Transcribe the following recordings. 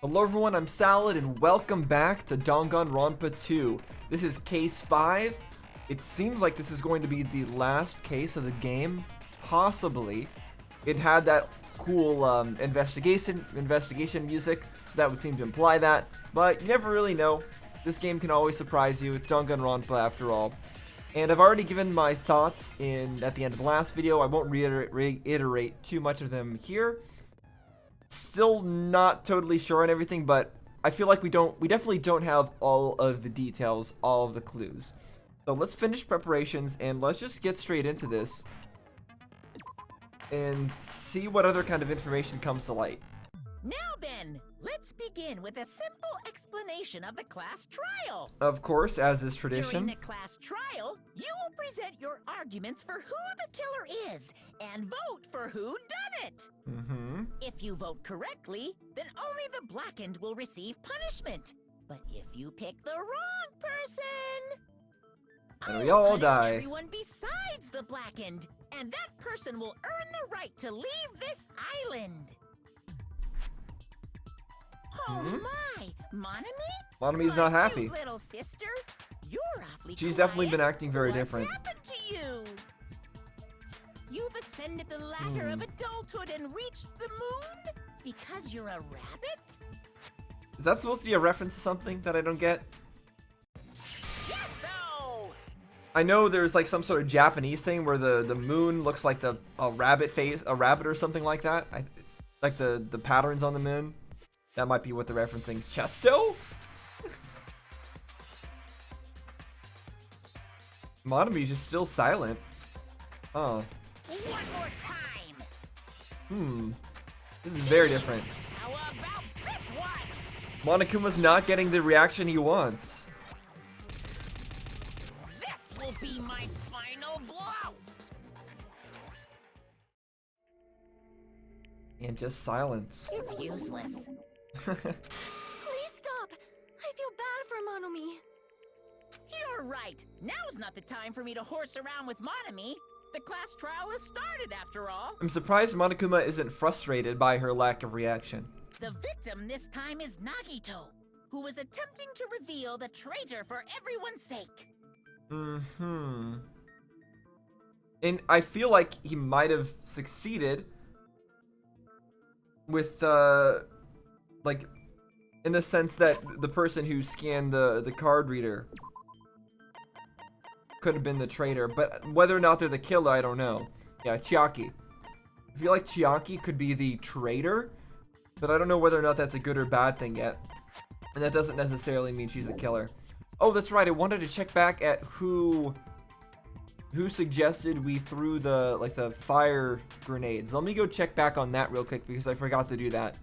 Hello everyone, I'm Salad and welcome back to Danganronpa 2. This is case 5. It seems like this is going to be the last case of the game, possibly. It had that cool investigation music, so that would seem to imply that, but you never really know. This game can always surprise you. It's Danganronpa after all. And I've already given my thoughts at the end of the last video. I won't reiterate too much of them here. Still not totally sure on everything, but I feel like we definitely don't have all of the details, all of the clues. So let's finish preparations and let's just get straight into this and see what other kind of information comes to light. Now then, let's begin with a simple explanation of the class trial. Of course, as is tradition. During the class trial, you will present your arguments for who the killer is and vote for who done it. If you vote correctly, then only the blackened will receive punishment. But if you pick the wrong person, and we all die. Everyone besides the blackened, and that person will earn the right to leave this island. Oh my, Monami? Monami's not happy. Cute little sister, you're awfully She's quiet. definitely been acting very What's different. happened to you? You've ascended the ladder of adulthood and reached the moon because you're a rabbit? Is that supposed to be a reference to something that I don't get? Chesto! I know there's like some sort of Japanese thing where the moon looks like a rabbit face, a rabbit or something like that. Like the patterns on the moon. That might be what they're referencing. Chesto? Monami's just still silent. Oh. One more time. This is very different. How about this one? Monokuma's not getting the reaction he wants. This will be my final blow. And just silence. It's useless. Please stop! I feel bad for Monomi. You're right. Now's not the time for me to horse around with Monami. The class trial has started, after all. I'm surprised Monokuma isn't frustrated by her lack of reaction. The victim this time is Nagito, who is attempting to reveal the traitor for everyone's sake. And I feel like he might have succeeded with, like, in the sense that the person who scanned the card reader could have been the traitor, but whether or not they're the killer, I don't know. Yeah, Chiaki. I feel like Chiaki could be the traitor, but I don't know whether or not that's a good or bad thing yet. And that doesn't necessarily mean she's a killer. Oh, that's right. I wanted to check back at who suggested we threw the fire grenades. Let me go check back on that real quick because I forgot to do that.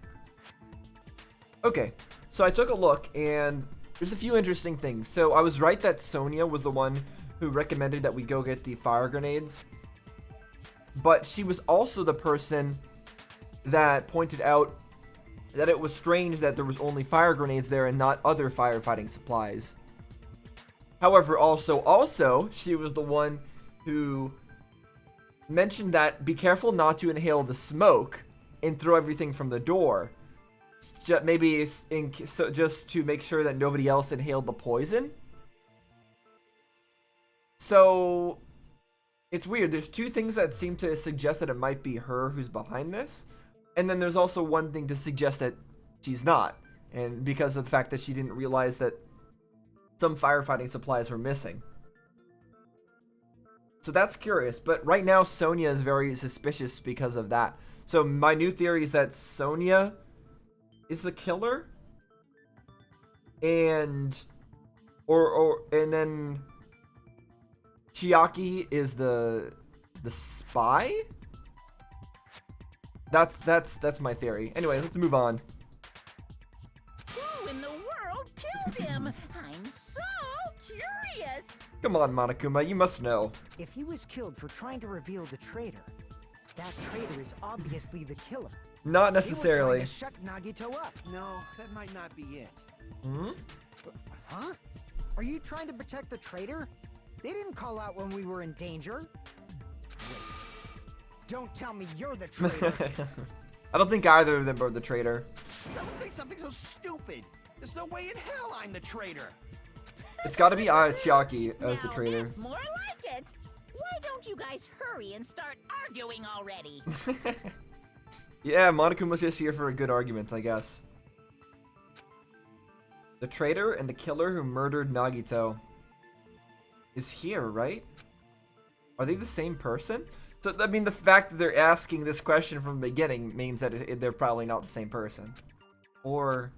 Okay, so I took a look and there's a few interesting things. So I was right that Sonia was the one who recommended that we go get the fire grenades. But she was also the person that pointed out that it was strange that there was only fire grenades there and not other firefighting supplies. However, also, she was the one who mentioned that be careful not to inhale the smoke and throw everything from the door. Maybe just to make sure that nobody else inhaled the poison. So it's weird. There's two things that seem to suggest that it might be her who's behind this. And then there's also one thing to suggest that she's not. And because of the fact that she didn't realize that some firefighting supplies were missing. So that's curious. But right now, Sonia is very suspicious because of that. So my new theory is that Sonia is the killer. And then Chiaki is the spy? That's my theory. Anyway, let's move on. Who in the world killed him? I'm so curious. Come on, Monokuma, you must know. If he was killed for trying to reveal the traitor, that traitor is obviously the killer. Not They were necessarily. trying to shut Nagito up. No, that might not be it. Huh? Are you trying to protect the traitor? They didn't call out when we were in danger. Wait. Don't tell me you're the traitor. I don't think either of them are the traitor. Don't say something so stupid. There's no way in hell I'm the traitor. It's got to be Chiaki as the Now traitor. that's more like it. Why don't you guys hurry and start arguing already? Yeah, Monokuma's just here for a good argument, I guess. The traitor and the killer who murdered Nagito is here, right? Are they the same person? So, I mean, the fact that they're asking this question from the beginning means that they're probably not the same person. Or...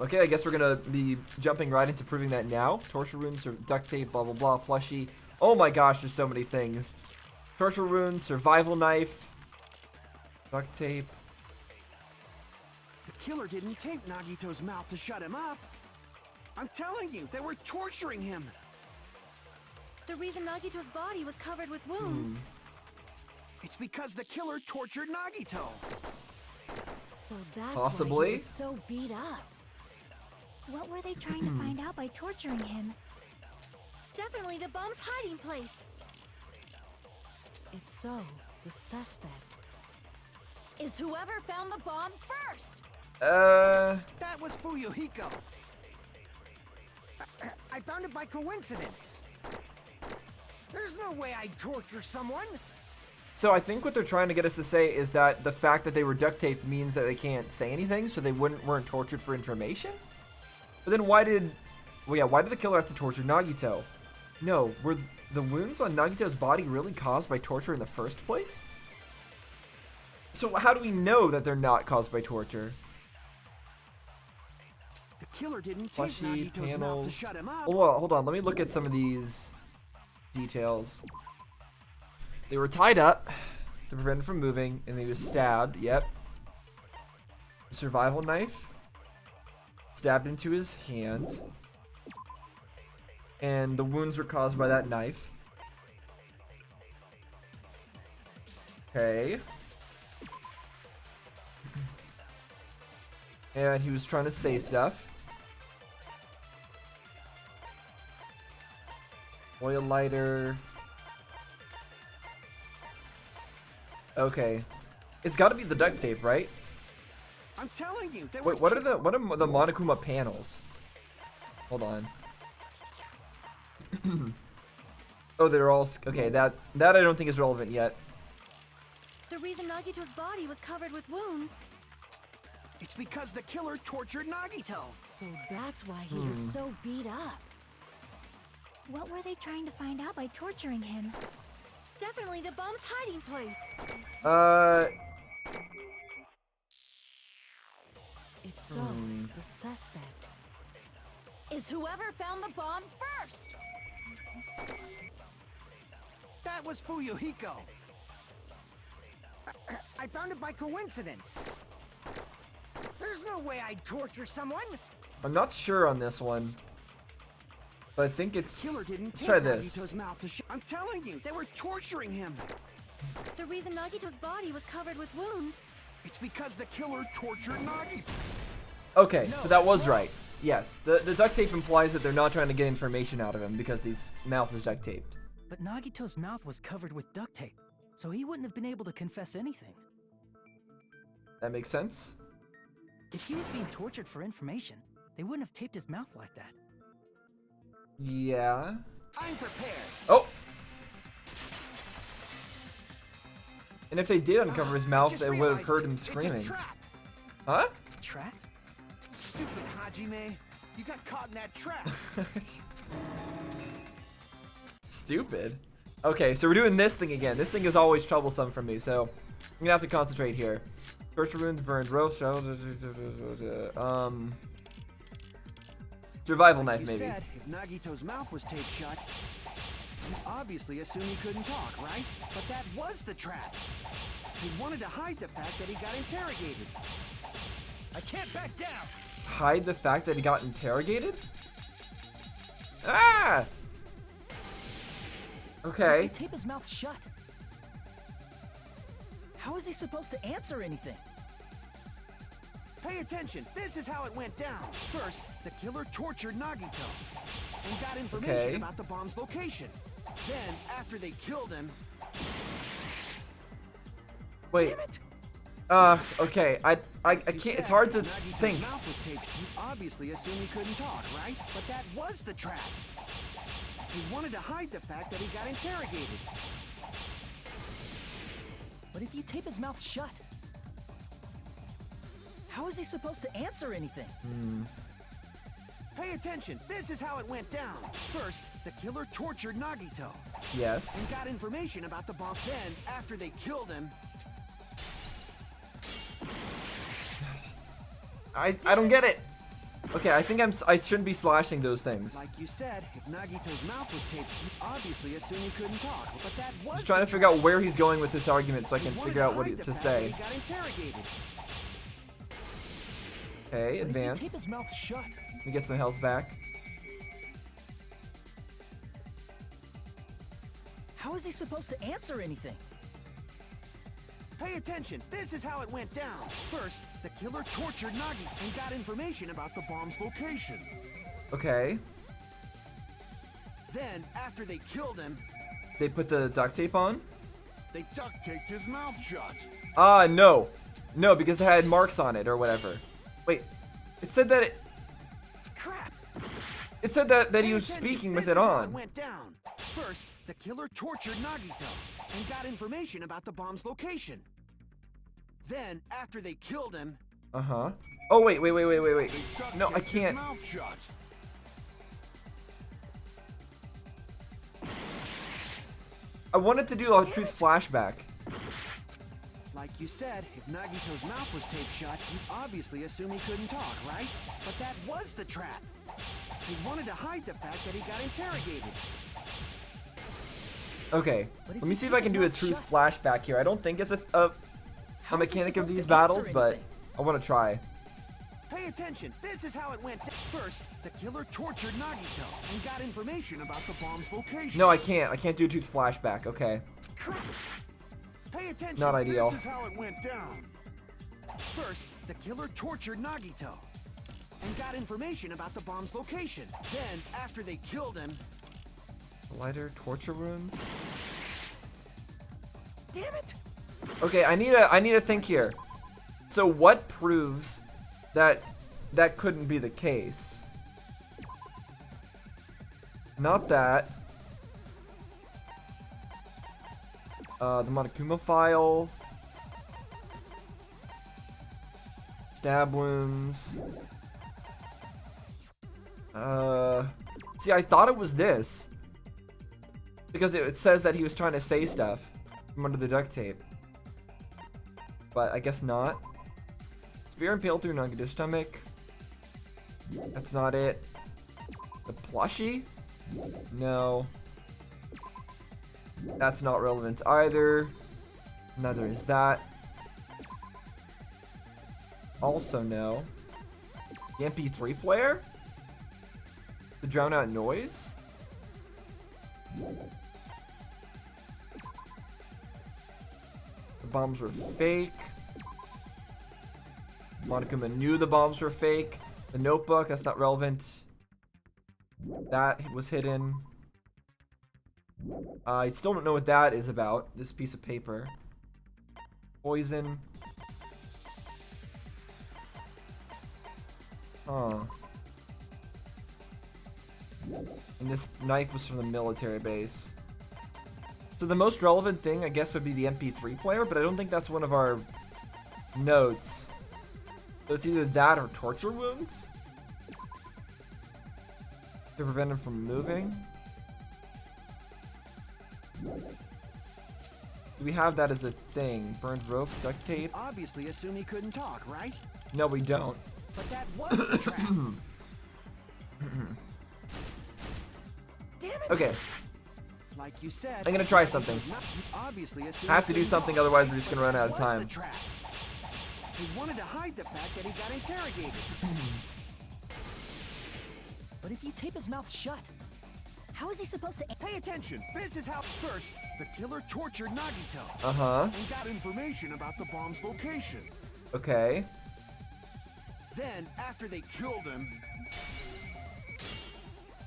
Okay, I guess we're gonna be jumping right into proving that now. Torture wounds, duct tape, blah blah blah, plushie. Oh my gosh, there's so many things. Torture wounds, survival knife, duct tape. The killer didn't tape Nagito's mouth to shut him up. I'm telling you, they were torturing him. The reason Nagito's body was covered with wounds. It's because the killer tortured Nagito. So that's Possibly. why he was so beat up. What were they trying to find out by torturing him? Definitely the bomb's hiding place. If so, the suspect is whoever found the bomb first. That was Fuyuhiko. I found it by coincidence. There's no way I'd torture someone. So I think what they're trying to get us to say is that the fact that they were duct taped means that they can't say anything, so they weren't tortured for information? But then why did the killer have to torture Nagito? No, were the wounds on Nagito's body really caused by torture in the first place? So how do we know that they're not caused by torture? The killer didn't tape Plushie, Nagito's mouth to panels. shut him up. Hold on, let me look at some of these details. They were tied up to prevent him from moving, and he was stabbed. Yep. Survival knife. Stabbed into his hand. And the wounds were caused by that knife. Okay. And he was trying to say stuff. Oil lighter. Okay. It's got to be the duct tape, right? I'm telling you, they were. Wait, what are the Monokuma panels? Hold on. Oh, they're all okay. That I don't think is relevant yet. The reason Nagito's body was covered with wounds. It's because the killer tortured Nagito. So that's why he was so beat up. What were they trying to find out by torturing him? Definitely the bomb's hiding place. If so, the suspect is whoever found the bomb first. That was Fuyuhiko. I found it by coincidence. There's no way I'd torture someone. I'm not sure on this one, but I think it's. Killer didn't Let's tape try this. Nagito's mouth to I'm telling you, they were torturing him. The reason Nagito's body was covered with wounds. It's because the killer tortured Nagito. Okay, No, so that was that's wrong. right. Yes, the duct tape implies that they're not trying to get information out of him because his mouth is duct taped. But Nagito's mouth was covered with duct tape, so he wouldn't have been able to confess anything. That makes sense. If he was being tortured for information, they wouldn't have taped his mouth like that. Yeah. I'm prepared. Oh. And if they did uncover his mouth, Just they would have realized heard him it's a screaming. trap. Huh? Trap? Stupid Hajime. You got caught in that trap. Stupid. Okay, so we're doing this thing again. This thing is always troublesome for me, so I'm gonna have to concentrate here. Torture wounds, burned roast, survival knife You maybe. said if Nagito's mouth was taped shut, you obviously assume he couldn't talk, right? But that was the trap. He wanted to hide the fact that he got interrogated. I can't back down. Hide the fact that he got interrogated? Ah! Okay. They tape his mouth shut. How is he supposed to answer anything? Pay attention. This is how it went down. First, the killer tortured Nagito and got information Okay. about the bomb's location. Then, after they killed him, Wait. Damn it! Okay. I can't. It's hard to Nagito's think. mouth was taped. You obviously assumed he couldn't talk, right? But that was the trap. He wanted to hide the fact that he got interrogated. But if you tape his mouth shut, how is he supposed to answer anything? Pay attention. This is how it went down. First, the killer tortured Nagito Yes. and got information about the bomb. Then, after they killed him, I don't get it. Okay, I think I shouldn't be slashing those things. like you said, if Nagito's mouth was taped, you obviously assumed he couldn't talk. But that was Just trying to figure out where he's going with this argument so I can figure out what to say. He got interrogated. Okay, But if you advance. tape his mouth shut, Let me get some health back. how is he supposed to answer anything? Pay attention. This is how it went down. First, the killer tortured Nagito and got information about the bomb's location. Okay. Then, after they killed him, They put the duct tape on? they duct taped his mouth shut. No. No, because it had marks on it or whatever. Wait. It said that Crap. it said that he Pay was attention. speaking with This it is how on. It went down. First, the killer tortured Nagito and got information about the bomb's location. Then, after they killed him, Uh-huh. Oh, wait. No, I can't. mouth shut. I wanted to do a truth flashback. Like you said, if Nagito's mouth was taped shut, you obviously assumed he couldn't talk, right? But that was the trap. He wanted to hide the fact that he got interrogated. Okay. But if Let me you see if keep I can his do a mouth truth shut- flashback here. I don't think it's a How is he mechanic of supposed these to battles, answer but anything? I want to try. Pay attention. This is how it went down. First, the killer tortured Nagito and got information about the bomb's location. No, I can't. I can't do a truth flashback. Okay. Crap. Pay attention. Not ideal. This is how it went down. First, the killer tortured Nagito and got information about the bomb's location. Then, after they killed him, Lighter torture wounds. Damn it! Okay, I need to think here. So what proves that that couldn't be the case? Not that. The Monokuma file. Stab wounds. See, I thought it was this. Because it says that he was trying to say stuff from under the duct tape. But I guess not. Spear impaled through Nagito's stomach. That's not it. The plushie? No. That's not relevant either. Neither is that. Also no. The MP3 player? To drown out noise? The bombs were fake. Monokuma knew the bombs were fake. The notebook, that's not relevant. That was hidden. I still don't know what that is about. This piece of paper. Poison. Huh. And this knife was from the military base. So the most relevant thing, I guess, would be the MP3 player, but I don't think that's one of our notes. So it's either that or torture wounds? To prevent him from moving? Do we have that as a thing? Burned rope, duct tape? obviously assumed he couldn't talk, right? No, we don't. But that was the trap. Damn it! Okay, Like you said, I'm gonna try something. you obviously assumed I have to he do couldn't something, talk, otherwise right? we're just But gonna run that out of was time. the trap. He wanted to hide the fact that he got interrogated. But if you tape his mouth shut, how is he supposed to? Pay attention. This is how. First, the killer tortured Nagito Uh-huh. and got information about the bomb's location. Okay. Then, after they killed him,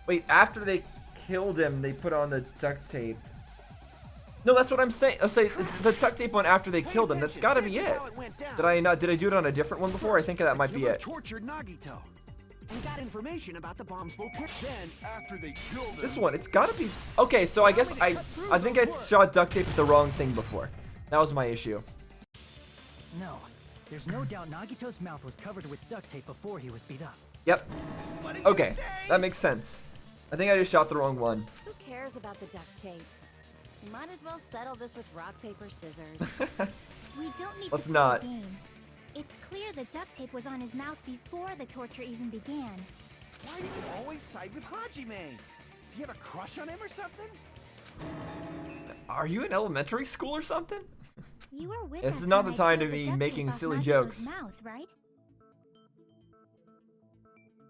Wait, after they killed him, they put on the duct tape. No, that's what I'm saying. I'll say the duct tape one after they killed him. That's got to be it. Did I not? Did I do it on a different one before? I think that might be it. Tortured Nagito and got information about the bomb's location. Then, after they killed him, This one, it's got to be. Okay, so I guess I think I shot duct tape with the wrong thing before. That was my issue. No, there's no doubt Nagito's mouth was covered with duct tape before he was beat up. Yep. Okay, that makes sense. I think I just shot the wrong one. Who cares about the duct tape? You might as well settle this with rock, paper, scissors. We don't need Let's to play not. a game. It's clear the duct tape was on his mouth before the torture even began. why do you always side with Hajime? Do you have a crush on him or something? Are you in elementary school or something? You were with This us is not when the I time to peeled the be duct making tape off silly Nagito's jokes. Mouth, right?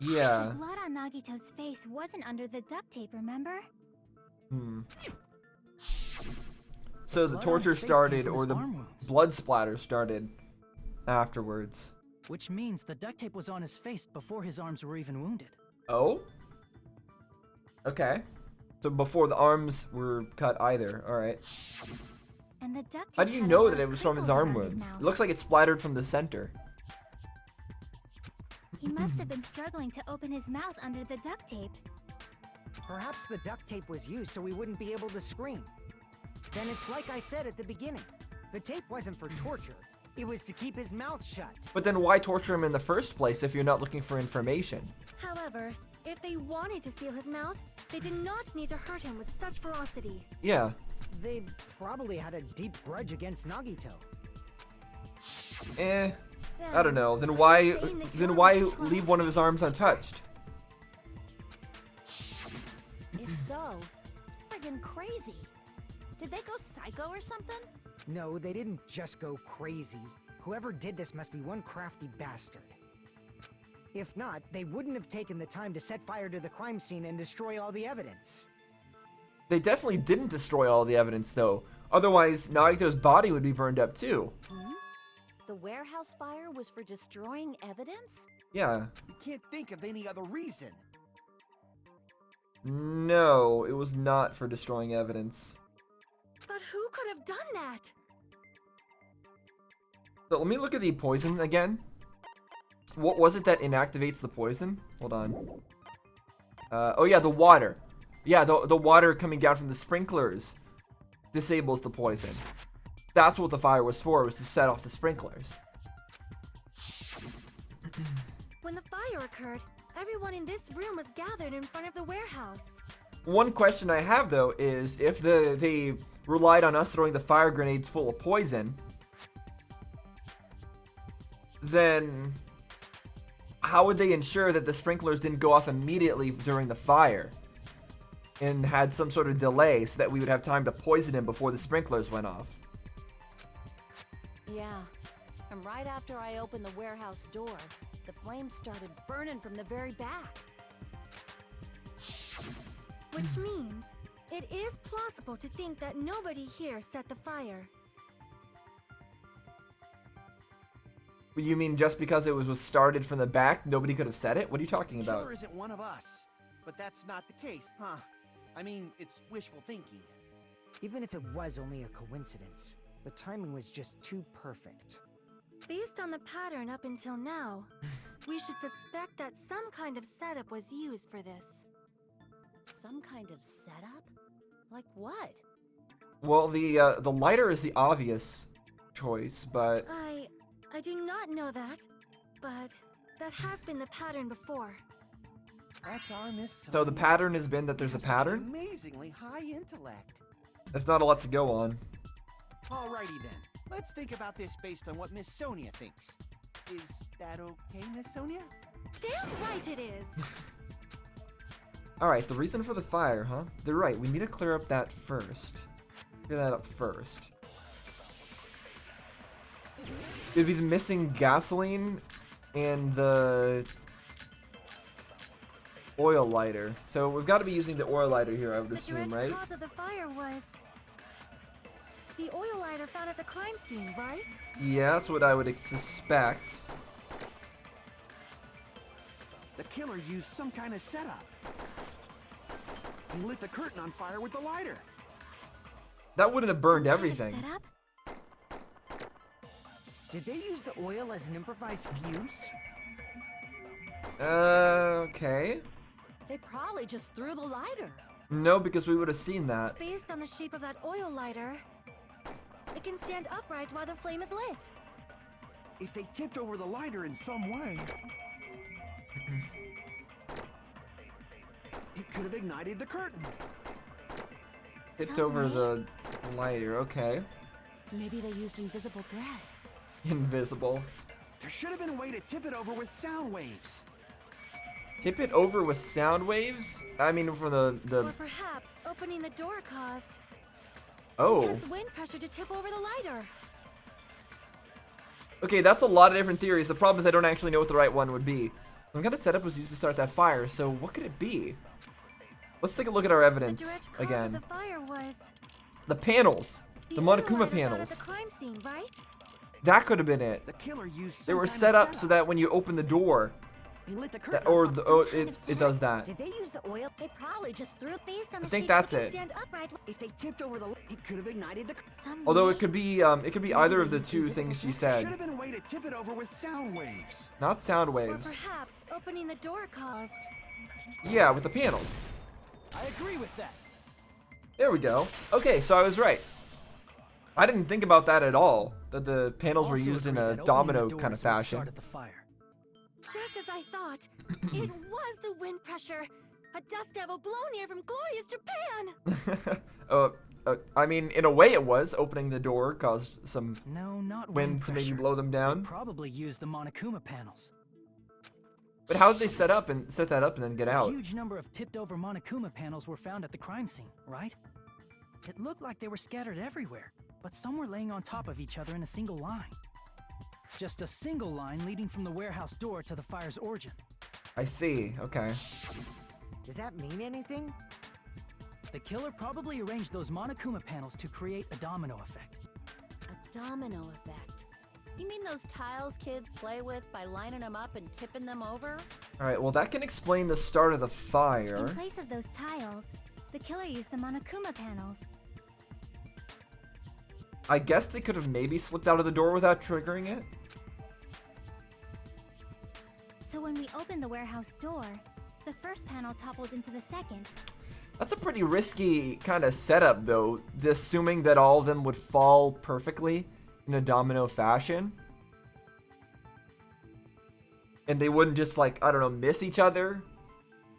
Yeah. The blood on Nagito's face wasn't under the duct tape, remember? So the Blood on torture his face came started, from or his the arm wounds. blood splatter started afterwards. Which means the duct tape was on his face before his arms were even wounded. Oh? Okay. So before the arms were cut either. Alright. And the duct tape How do you had a know lot that of it was from his crinkles arm around his wounds? mouth. It looks like it splattered from the center. He must have been struggling to open his mouth under the duct tape. Perhaps the duct tape was used so he wouldn't be able to scream. Then it's like I said at the beginning. The tape wasn't for torture. It was to keep his mouth shut. But then why torture him in the first place if you're not looking for information? However, if they wanted to seal his mouth, they did not need to hurt him with such ferocity. Yeah. They probably had a deep grudge against Nagito. I don't know. Then why saying the then killer why was trying leave to one of make his him arms suffer. untouched? If so, it's friggin' crazy. Did they go psycho or something? No, they didn't just go crazy. Whoever did this must be one crafty bastard. If not, they wouldn't have taken the time to set fire to the crime scene and destroy all the evidence. They definitely didn't destroy all the evidence though. Otherwise, Nagito's body would be burned up too. The warehouse fire was for destroying evidence? Yeah. You can't think of any other reason. No, it was not for destroying evidence. But who could have done that? So let me look at the poison again. What was it that inactivates the poison? Hold on. Oh yeah, the water. Yeah, the water coming down from the sprinklers disables the poison. That's what the fire was for, was to set off the sprinklers. When the fire occurred, everyone in this room was gathered in front of the warehouse. One question I have though is if they relied on us throwing the fire grenades full of poison, then how would they ensure that the sprinklers didn't go off immediately during the fire and had some sort of delay so that we would have time to poison him before the sprinklers went off? Yeah. And right after I opened the warehouse door, the flames started burning from the very back. Which means it is plausible to think that nobody here set the fire. You mean just because it was started from the back, nobody could have said it? What are you talking The about? killer isn't one of us. But that's not the case, huh? I mean, it's wishful thinking. Even if it was only a coincidence, the timing was just too perfect. Based on the pattern up until now, we should suspect that some kind of setup was used for this. Some kind of setup? Like what? Well, the lighter is the obvious choice, but I do not know that, but that has been the pattern before. That's our Miss so the Sonia. pattern has been that there's a Has such pattern? Amazingly high intellect. That's not a lot to go on. Alrighty then. Let's think about this based on what Miss Sonia thinks. Is that okay, Miss Sonia? Damn right it is! Alright, the reason for the fire, huh? They're right, we need to clear up that first. Clear that up first. It'd be the missing gasoline and the oil lighter. So we've got to be using the oil lighter here, I would The assume, direct right? cause of the fire was the oil lighter found at the crime scene, right? Yeah, that's what I would suspect. The killer used some kind of setup. He lit the curtain on fire with the lighter. That wouldn't have burned Some kind of everything. setup? Did they use the oil as an improvised fuse? Okay. They probably just threw the lighter. No, because we would have seen that. Based on the shape of that oil lighter, it can stand upright while the flame is lit. If they tipped over the lighter in some way, it could have ignited the curtain. Tipped Some over way? the lighter. Okay. Maybe they used invisible thread. Invisible. There should have been a way to tip it over with sound waves. Tip it over with sound waves? I mean, for the Or perhaps opening the door caused oh. intense wind pressure to tip over the lighter. Okay, that's a lot of different theories. The problem is I don't actually know what the right one would be. Some kind of setup was used to start that fire, so what could it be? Let's take a look at our The evidence direct cause again. of the fire was The panels. The oil Monokuma lighter found at panels. the crime scene, right? That could have been it. The killer used They some were kind set of up so that when you open the door, he lit the curtain. or off the, some oh, kind it of it does that. Did they use the oil? They probably just threw it based on the think shape that's it it. can stand upright. If they tipped over the, it could have ignited the. Some Although way. it could be either of the two things she Should said. have been a way to tip it over with sound waves. Not sound Or waves. perhaps opening the door caused. Yeah, with the panels. I agree with that. There we go. Okay, so I was right. I didn't think about that at all. That the panels were Also used in agree a that opening domino the kind of doors would fashion. started the fire. Just as I thought, it was the wind pressure. A dust devil blown here from glorious Japan. I mean, in a way it was. Opening the door caused some No, not wind to maybe pressure. blow them down. Probably used the Monokuma panels. But how did they set that up and then get A out? huge number of tipped-over Monokuma panels were found at the crime scene, right? It looked like they were scattered everywhere, but some were laying on top of each other in a single line. Just a single line leading from the warehouse door to the fire's origin. I see. Okay. Does that mean anything? The killer probably arranged those Monokuma panels to create a domino effect. A domino effect. You mean those tiles kids play with by lining them up and tipping them over? All right. Well, that can explain the start of the fire. In place of those tiles, the killer used the Monokuma panels. I guess they could have maybe slipped out of the door without triggering it. So when we opened the warehouse door, the first panel toppled into the second. That's a pretty risky kind of setup, though, assuming that all of them would fall perfectly in a domino fashion. And they wouldn't just, like, I don't know, miss each other.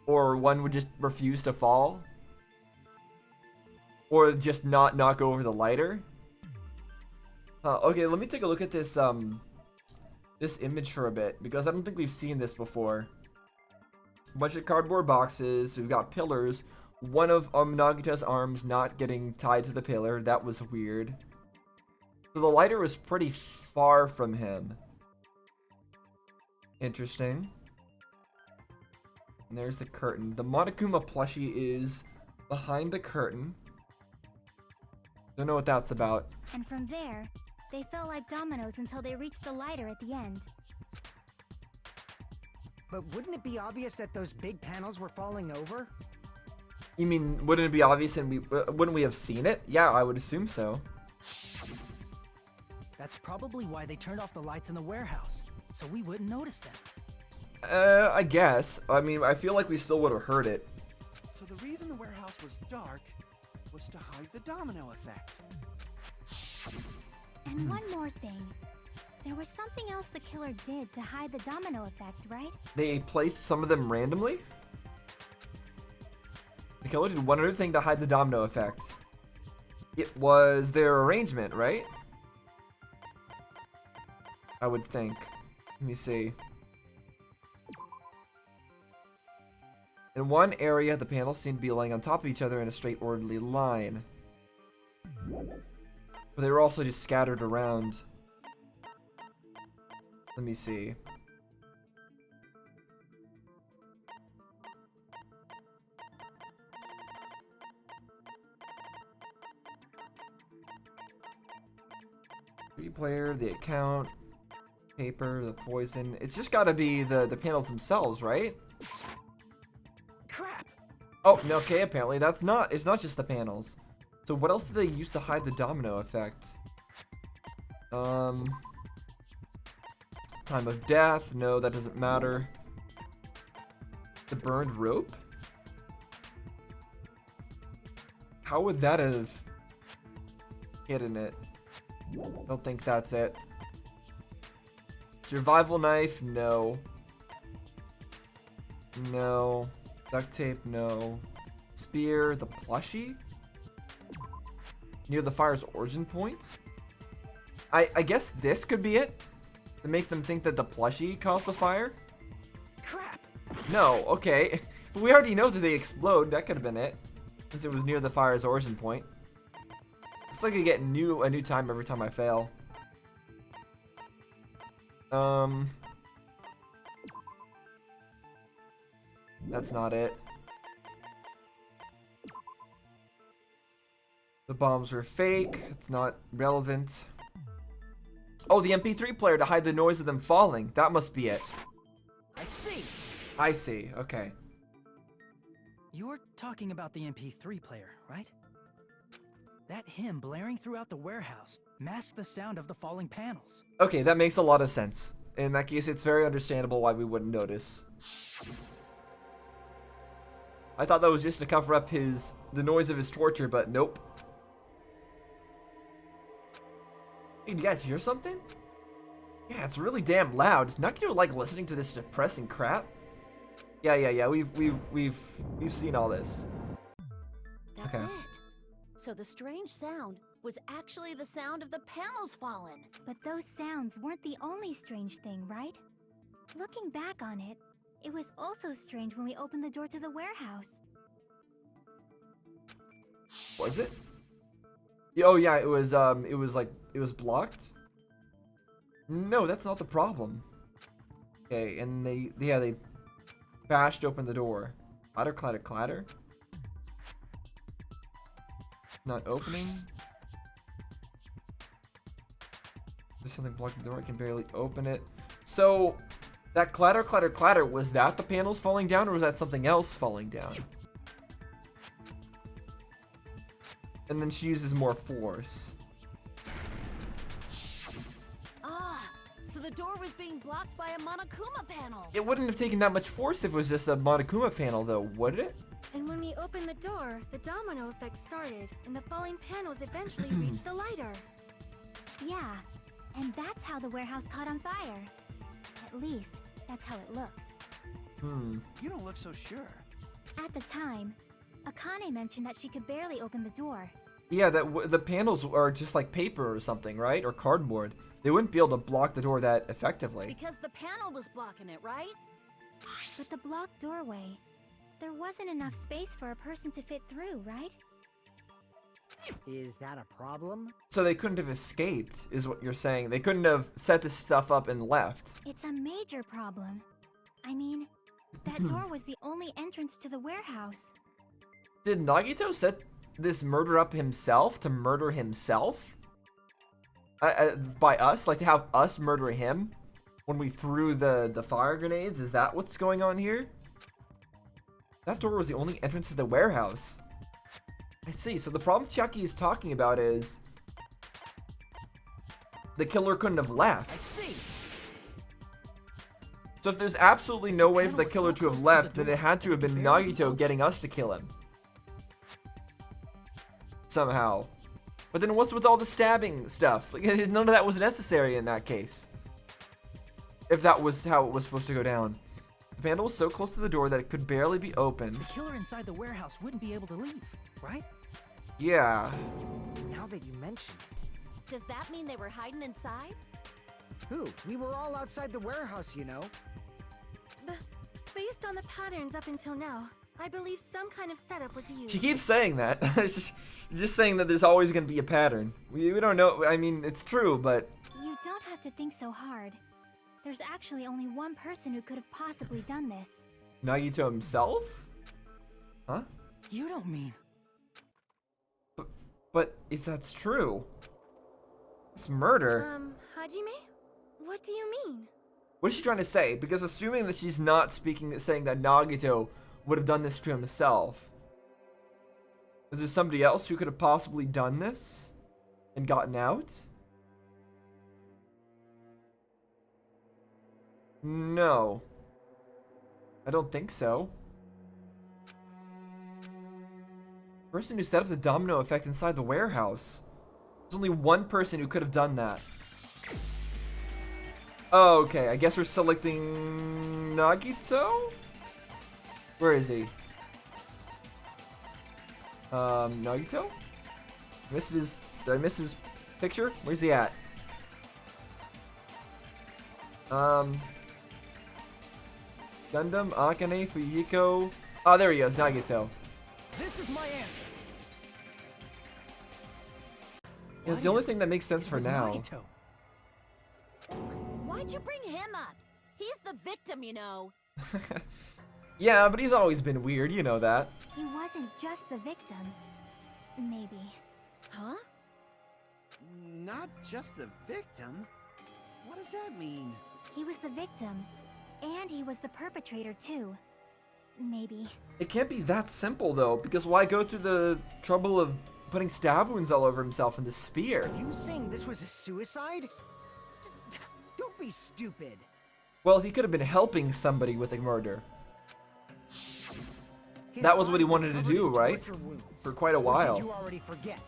Or one would just refuse to fall. Or just not knock over the lighter. Okay, let me take a look at this, this image for a bit, because I don't think we've seen this before. A bunch of cardboard boxes, we've got pillars. One of Nagito's arms not getting tied to the pillar. That was weird. So the lighter was pretty far from him. Interesting. And there's the curtain. The Monokuma plushie is behind the curtain. Don't know what that's about. And from there, they fell like dominoes until they reached the lighter at the end. But wouldn't it be obvious that those big panels were falling over? You mean, wouldn't it be obvious and wouldn't we have seen it? Yeah, I would assume so. That's probably why they turned off the lights in the warehouse, so we wouldn't notice them. I guess. I mean, I feel like we still would have heard it. So the reason the warehouse was dark was to hide the domino effect. And one more thing. There was something else the killer did to hide the domino effect, right? They placed some of them randomly? The killer did one other thing to hide the domino effect. It was their arrangement, right? I would think. Let me see. In one area, the panels seemed to be laying on top of each other in a straight, orderly line. But they were also just scattered around. Let me see. Player, the account, paper, the poison. It's just got to be the panels themselves, right? Crap! Oh, no, okay, apparently that's not. It's not just the panels. So what else did they use to hide the domino effect? Time of death. No, that doesn't matter. The burned rope? How would that have hidden it? I don't think that's it. Survival knife? No. No. Duct tape? No. Spear? The plushie? Near the fire's origin point? I guess this could be it? To make them think that the plushie caused the fire? Crap! No, okay. We already know that they explode. That could have been it. Since it was near the fire's origin point. Looks like I get a new time every time I fail. That's not it. The bombs were fake. It's not relevant. Oh, the MP3 player to hide the noise of them falling. That must be it. I see. I see. Okay. You're talking about the MP3 player, right? That hymn blaring throughout the warehouse masked the sound of the falling panels. Okay, that makes a lot of sense. In that case, it's very understandable why we wouldn't notice. I thought that was just to cover up the noise of his torture, but nope. Hey, do you guys hear something? Yeah, it's really damn loud. Is Nagito like listening to this depressing crap? Yeah. We've seen all this. That's Okay. it. So the strange sound was actually the sound of the panels fallen. But those sounds weren't the only strange thing, right? Looking back on it, it was also strange when we opened the door to the warehouse. Was it? Oh yeah, it was blocked. No, that's not the problem. Okay, and they bashed open the door. Clatter, clatter, clatter. Not opening. There's something blocking the door. I can barely open it. So, that clatter, clatter, clatter, was that the panels falling down, or was that something else falling down? And then she uses more force. Ah, so the door was being blocked by a Monokuma panel. It wouldn't have taken that much force if it was just a Monokuma panel, though, would it? And when we opened the door, the domino effect started, and the falling panels eventually reached the lighter. Yeah, and that's how the warehouse caught on fire. At least, that's how it looks. You don't look so sure. At the time, Akane mentioned that she could barely open the door. Yeah, the panels are just like paper or something, right? Or cardboard. They wouldn't be able to block the door that effectively. Because the panel was blocking it, right? But the blocked doorway, there wasn't enough space for a person to fit through, right? Is that a problem? So they couldn't have escaped, is what you're saying. They couldn't have set this stuff up and left. It's a major problem. I mean, that door was the only entrance to the warehouse. Did Nagito set this murder up himself to murder himself? By us? Like to have us murder him when we threw the fire grenades? Is that what's going on here? That door was the only entrance to the warehouse. I see. So the problem Chucky is talking about is the killer couldn't have left. I see. So if there's absolutely no way for the killer to have left, then it had to have been Nagito getting us to kill him. Somehow. But then what's with all the stabbing stuff? Like, none of that was necessary in that case. If that was how it was supposed to go down. The panel was so close to the door that it could barely be opened. The killer inside the warehouse wouldn't be able to leave, right? Yeah. Now that you mention it. Does that mean they were hiding inside? Who? We were all outside the warehouse, you know. Based on the patterns up until now, I believe some kind of setup was used. She keeps saying that. It's just saying that there's always going to be a pattern. We don't know. I mean, it's true, but... You don't have to think so hard. There's actually only one person who could have possibly done this. Nagito himself? Huh? You don't mean... But if that's true... It's murder. Hajime? What do you mean? What is she trying to say? Because assuming that she's not saying that Nagito would have done this to himself, Is there somebody else who could have possibly done this and gotten out? No. I don't think so. Person who set up the domino effect inside the warehouse. There's only one person who could have done that. Oh, okay. I guess we're selecting Nagito? Where is he? Nagito? Did I miss his picture? Where's he at? Gundam, Akane, Fuyiko. Oh, there he is, Nagito. This is my answer. Yeah, it's the only thing that makes sense for now. Nagito. Why'd you bring him up? He's the victim, you know. Yeah, but he's always been weird, you know that. He wasn't just the victim. Maybe. Huh? Not just the victim? What does that mean? He was the victim. And he was the perpetrator, too. Maybe. It can't be that simple, though, because why go through the trouble of putting stab wounds all over himself in the spear? Are you saying this was a suicide? Don't be stupid. Well, he could have been helping somebody with a murder. His That was what he body wanted to covered do, in right? torture wounds. For quite a Or while. Did you already forget?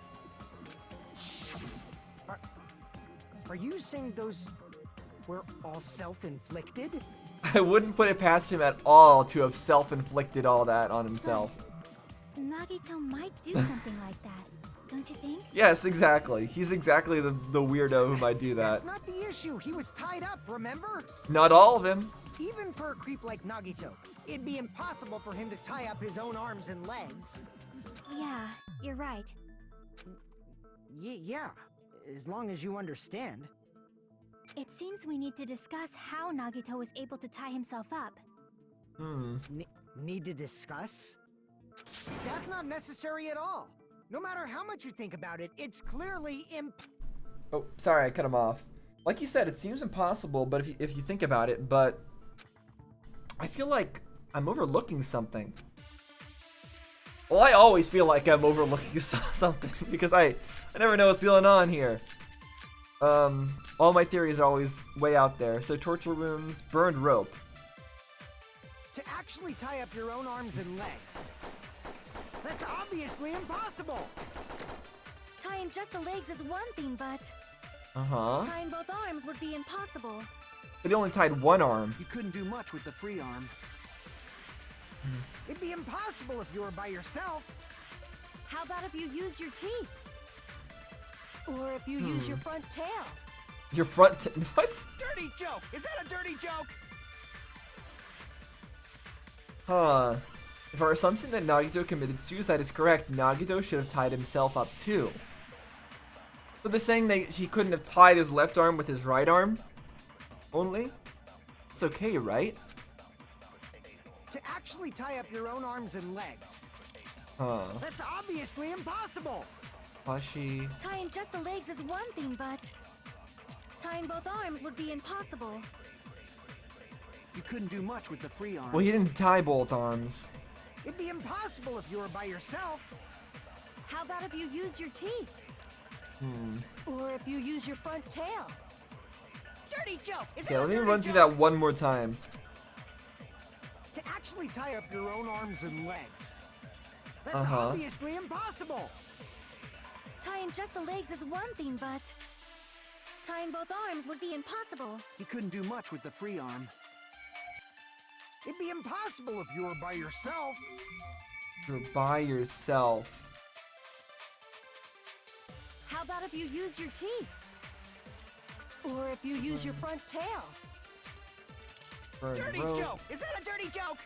Are you saying those were all self-inflicted? I wouldn't put it past him at all to have self-inflicted all that on himself. Nagito might do something like that, don't you think? Yes, exactly. He's exactly the weirdo who might do that. That's not the issue. He was tied up, remember? Not all of him. Even for a creep like Nagito, it'd be impossible for him to tie up his own arms and legs. Yeah, you're right. Yeah, as long as you understand. It seems we need to discuss how Nagito was able to tie himself up. Need to discuss? That's not necessary at all. No matter how much you think about it, it's clearly Oh, sorry, I cut him off. Like you said, it seems impossible, but if you think about it, but I feel like I'm overlooking something. Well, I always feel like I'm overlooking something because I never know what's going on here. All my theories are always way out there. So torture wounds, burned rope. to actually tie up your own arms and legs. That's obviously impossible. Tying just the legs is one thing, but tying both arms would be impossible. But he only tied one arm. You couldn't do much with the free arm. It'd be impossible if you were by yourself. How about if you use your teeth? Or if you use your front tail? Your front what? Dirty joke! Is that a dirty joke? Huh. If our assumption that Nagito committed suicide is correct, Nagito should have tied himself up too. So they're saying that he couldn't have tied his left arm with his right arm? Only? It's okay, right? To actually tie up your own arms and legs. That's obviously impossible. Washi. Tying just the legs is one thing, but tying both arms would be impossible. You couldn't do much with the free arm. Well, he didn't tie both arms. It'd be impossible if you were by yourself. How about if you use your teeth? Or if you use your front tail? Dirty joke! Is Okay, that a let me dirty run through joke? that one more time. To actually tie up your own arms and legs. That's Uh-huh. obviously impossible. Tying just the legs is one thing, but tying both arms would be impossible. You couldn't do much with the free arm. It'd be impossible if you were by yourself. You're by yourself. How about if you use your teeth? Or if you use your front tail? Burned Dirty rope. joke! Is that a dirty joke?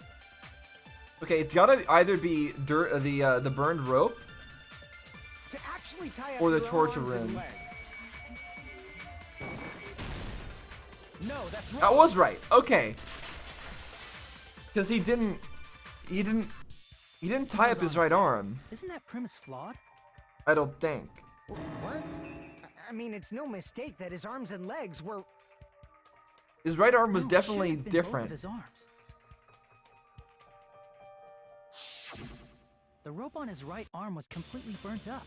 Okay, it's gotta either be the burned rope To actually tie up or the your own torture arms and rooms. legs. No, that's wrong. That was right. Okay. Because he didn't tie up his right arm. Isn't that premise flawed? I don't think. What? I mean, it's no mistake that his arms and legs were... His right arm was No, it definitely shouldn't have been both of different. his arms. The rope on his right arm was completely burnt up.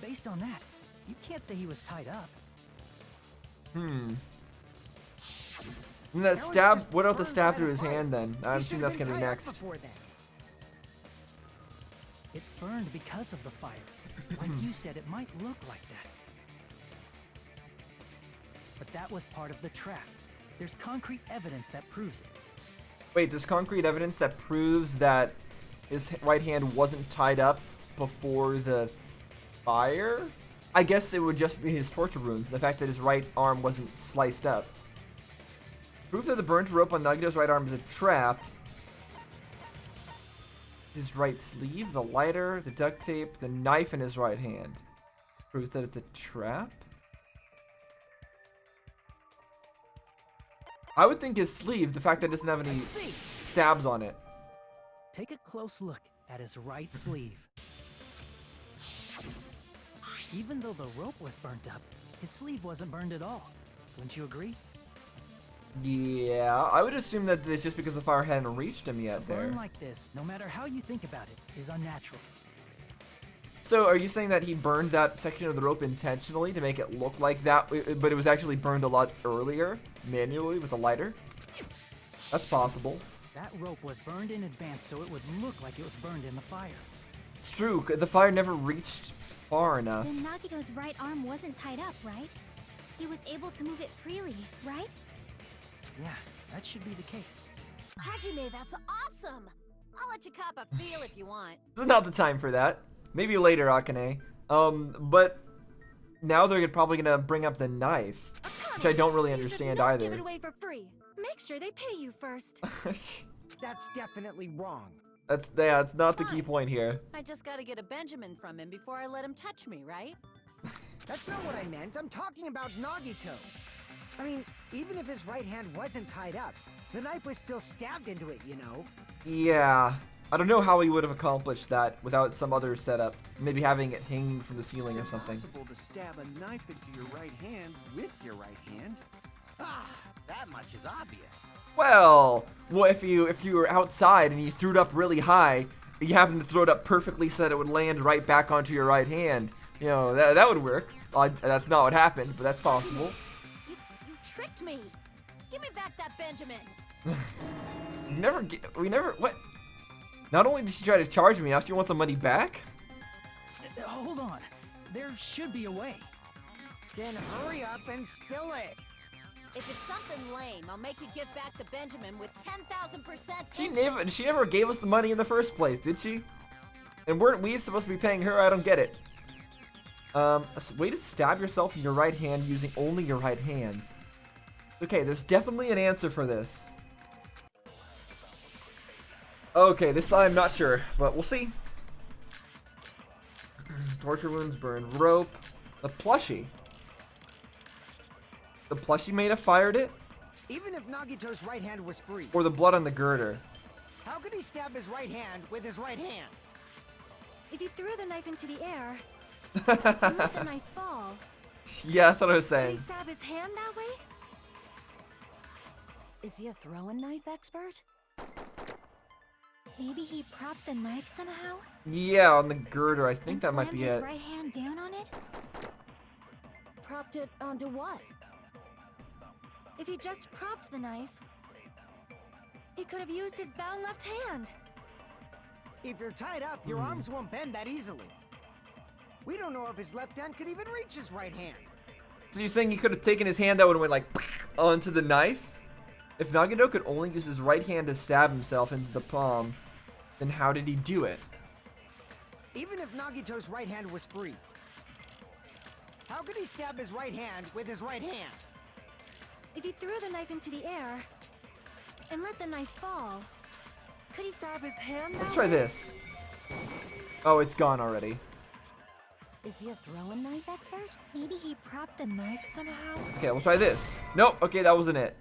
Based on that, you can't say he was tied up. And that stab, what about the stab through his hand then? I assume that's gonna be next. It burned because of the fire. Like you said, it might look like that. But that was part of the trap. There's concrete evidence that proves it. Wait, there's concrete evidence that proves that his right hand wasn't tied up before the fire? I guess it would just be his torture wounds, the fact that his right arm wasn't sliced up. Proof that the burnt rope on Nagito's right arm is a trap. His right sleeve, the lighter, the duct tape, the knife in his right hand. Proves that it's a trap? I would think his sleeve, the fact that it doesn't have any stabs on it. Take a close look at his right sleeve. Even though the rope was burnt up, his sleeve wasn't burned at all. Wouldn't you agree? Yeah, I would assume that it's just because the fire hadn't reached him yet A burn there. like this, no matter how you think about it, is unnatural. So are you saying that he burned that section of the rope intentionally to make it look like that, but it was actually burned a lot earlier, manually, with a lighter? That's possible. That rope was burned in advance so it would look like it was burned in the fire. It's true, the fire never reached far enough. Then Nagito's right arm wasn't tied up, right? He was able to move it freely, right? Yeah, that should be the case. Hajime, that's awesome! I'll let you cop a feel if you want. This is not the time for that. Maybe later, Akane. But now they're probably gonna bring up the knife, which I don't really understand Give either. it away for free. Make sure they pay you first. That's definitely wrong. That's not the key point here. I just gotta get a Benjamin from him before I let him touch me, right? That's not what I meant. I'm talking about Nagito. I mean, even if his right hand wasn't tied up, the knife was still stabbed into it, you know? Yeah. I don't know how he would have accomplished that without some other setup. Maybe having it hang from the ceiling or something. It's impossible to stab a knife into your right hand with your right hand. Ah, that much is obvious. Well, if you were outside and you threw it up really high, you happened to throw it up perfectly so that it would land right back onto your right hand. You know, that would work. That's not what happened, but that's possible. You tricked me! Give me back that Benjamin! What? Not only did she try to charge me, now she wants the money back? Hold on. There should be a way. Then hurry up and spill it. If it's something lame, I'll make you give back the Benjamin with 10,000%. She never gave us the money in the first place, did she? And weren't we supposed to be paying her? I don't get it. A way to stab yourself in your right hand using only your right hand. Okay, there's definitely an answer for this. Okay, this I'm not sure, but we'll see. Torture wounds, burned rope, the plushie. The plushie may have fired it, Even if Nagito's right hand was free, or the blood on the girder. how could he stab his right hand with his right hand? If you threw the knife into the air and let the knife fall, Yeah, that's what I was could he saying. stab his hand that way? Is he a throwing knife expert? Maybe he propped the knife somehow? Yeah, on the girder. I think And that might slammed be his it. right hand down on it? Propped it onto what? If he just propped the knife, he could have used his bound left hand. If you're tied up, your arms won't bend that easily. We don't know if his left hand could even reach his right hand. So you're saying he could have taken his hand out and went like onto the knife? If Nagito could only use his right hand to stab himself into the palm, then how did he do it? Even if Nagito's right hand was free, how could he stab his right hand with his right hand? If he threw the knife into the air and let the knife fall, could he stab his hand that Let's try way? this. Oh, it's gone already. Is he a throwing knife expert? Maybe he propped the knife somehow? Okay, we'll try this. Nope, okay, that wasn't it.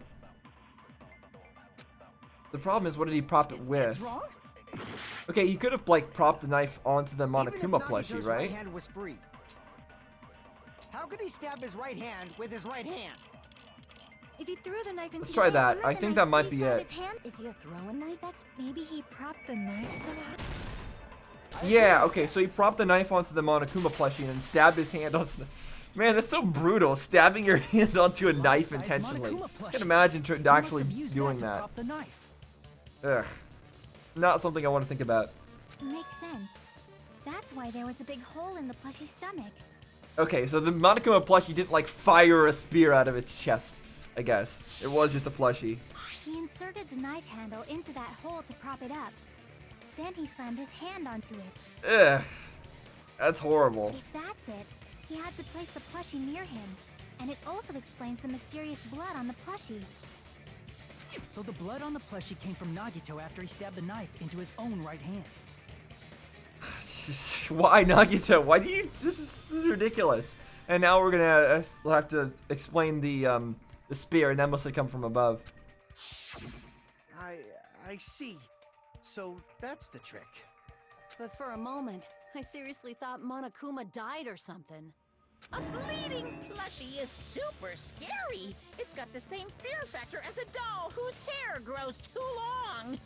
The problem is, what did he prop it with? What's wrong? Okay, he could have, like, propped the knife onto the Even if Monokuma plushie, Nagito's right? right hand was free, how could he stab his right hand with his right hand? If he threw the knife into Let's the try air that. and let I the think knife that might could he be stab it. his hand? Is he a throwing knife expert? Maybe he propped the knife somehow? Yeah, okay, so he propped the knife onto the Monokuma plushie and then stabbed his hand onto the... Man, that's so brutal, stabbing your hand onto a knife intentionally. I can imagine actually doing that. Ugh. Not something I want to think about. Makes sense. That's why there was a big hole in the plushie's stomach. Okay, so the Monokuma plushie didn't, like, fire a spear out of its chest, I guess. It was just a plushie. He inserted the knife handle into that hole to prop it up. Then he slammed his hand onto it. Ugh. That's horrible. If that's it, he had to place the plushie near him. And it also explains the mysterious blood on the plushie. So the blood on the plushie came from Nagito after he stabbed the knife into his own right hand. Why Nagito? Why do you... This is ridiculous. And now we're gonna have to explain the spear, and that must have come from above. I see. So that's the trick. But for a moment, I seriously thought Monokuma died or something. A bleeding plushie is super scary. It's got the same fear factor as a doll whose hair grows too long.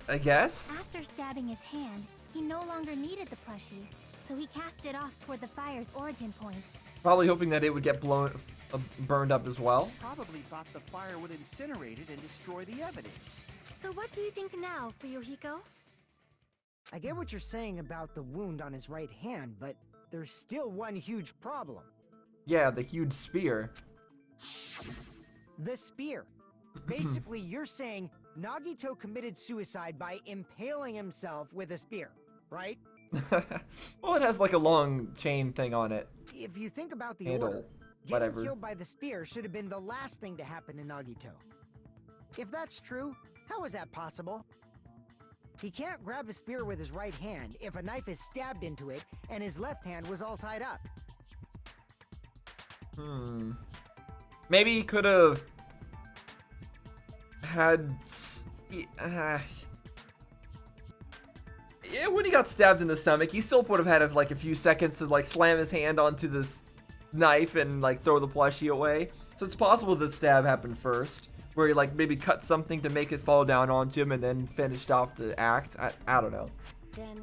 I guess? After stabbing his hand, he no longer needed the plushie, so he cast it off toward the fire's origin point. Probably hoping that it would get burned up as well. Probably thought the fire would incinerate it and destroy the evidence. So what do you think now, Fuyuhiko? I get what you're saying about the wound on his right hand, but there's still one huge problem. Yeah, the huge spear. The spear. Basically, you're saying Nagito committed suicide by impaling himself with a spear, right? Well, it has like a long chain thing on it. If you think about the Handle, order, whatever. getting killed by the spear should have been the last thing to happen to Nagito. If that's true, how is that possible? He can't grab a spear with his right hand if a knife is stabbed into it and his left hand was all tied up. Maybe he could have had... Yeah, when he got stabbed in the stomach, he still would have had like a few seconds to like slam his hand onto this knife and like throw the plushie away. So it's possible the stab happened first, where he like maybe cut something to make it fall down onto him and then finished off the act. I don't know. Then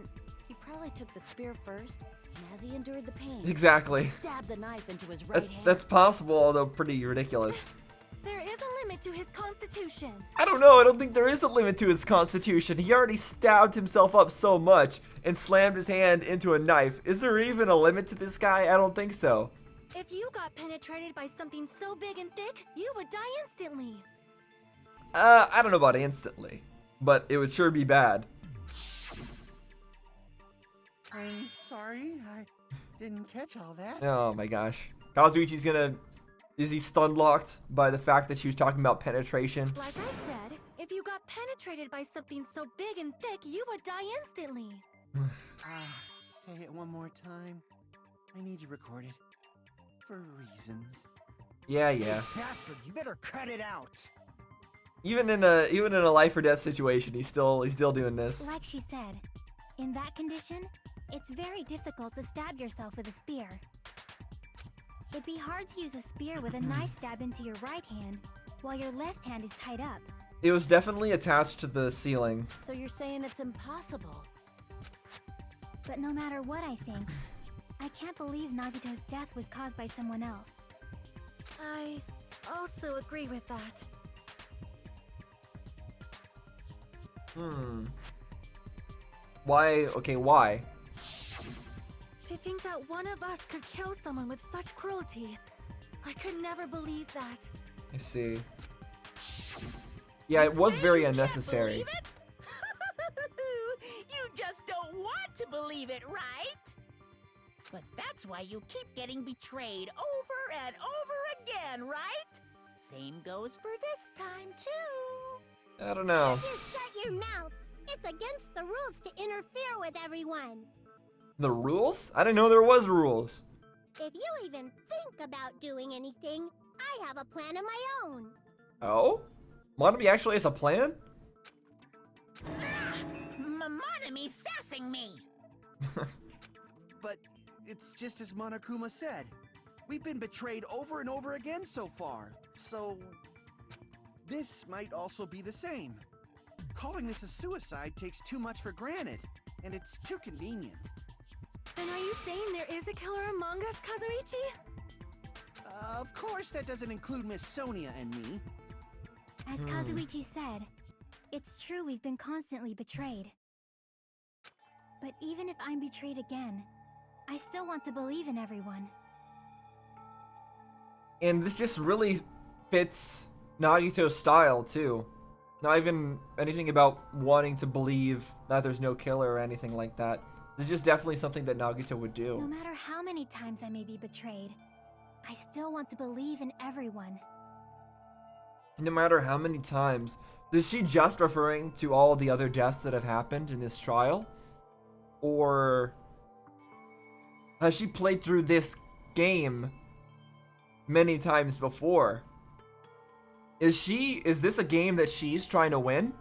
he probably took the spear first, and as he endured the pain, Exactly. stabbed the knife into his right hand. That's possible, although pretty ridiculous. There is a limit to his constitution. I don't know. I don't think there is a limit to his constitution. He already stabbed himself up so much and slammed his hand into a knife. Is there even a limit to this guy? I don't think so. If you got penetrated by something so big and thick, you would die instantly. I don't know about instantly, but it would sure be bad. I'm sorry, I didn't catch all that. Oh my gosh. Kazuichi's gonna... Is he stun locked by the fact that she was talking about penetration? Like I said, if you got penetrated by something so big and thick, you would die instantly. Say it one more time. I need you recorded. For reasons. Yeah. Bastard, you better cut it out. Even in a life or death situation, he's still doing this. Like she said, in that condition, it's very difficult to stab yourself with a spear. It'd be hard to use a spear with a knife stab into your right hand, while your left hand is tied up. It was definitely attached to the ceiling. So you're saying it's impossible? But no matter what I think, I can't believe Nagito's death was caused by someone else. I also agree with that. Why? Okay, why? To think that one of us could kill someone with such cruelty, I could never believe that. I see. Yeah, it was very You can't unnecessary. believe it? You just don't want to believe it, right? But that's why you keep getting betrayed over and over again, right? Same goes for this time, too. I don't know. Just shut your mouth. It's against the rules to interfere with everyone. The rules? I didn't know there was rules. If you even think about doing anything, I have a plan of my own. Oh? Monami actually has a plan? Monomi's sassing me. But it's just as Monokuma said. We've been betrayed over and over again so far. So this might also be the same. Calling this a suicide takes too much for granted. and it's too convenient. Then are you saying there is a killer among us, Kazuichi? Of course, that doesn't include Miss Sonia and me. As Kazuichi said, it's true we've been constantly betrayed. But even if I'm betrayed again, I still want to believe in everyone. And this just really fits Nagito's style, too. Not even anything about wanting to believe that there's no killer or anything like that. It's just definitely something that Nagito would do. No matter how many times I may be betrayed, I still want to believe in everyone. No matter how many times. Is she just referring to all the other deaths that have happened in this trial? Or has she played through this game many times before? Is this a game that she's trying to win?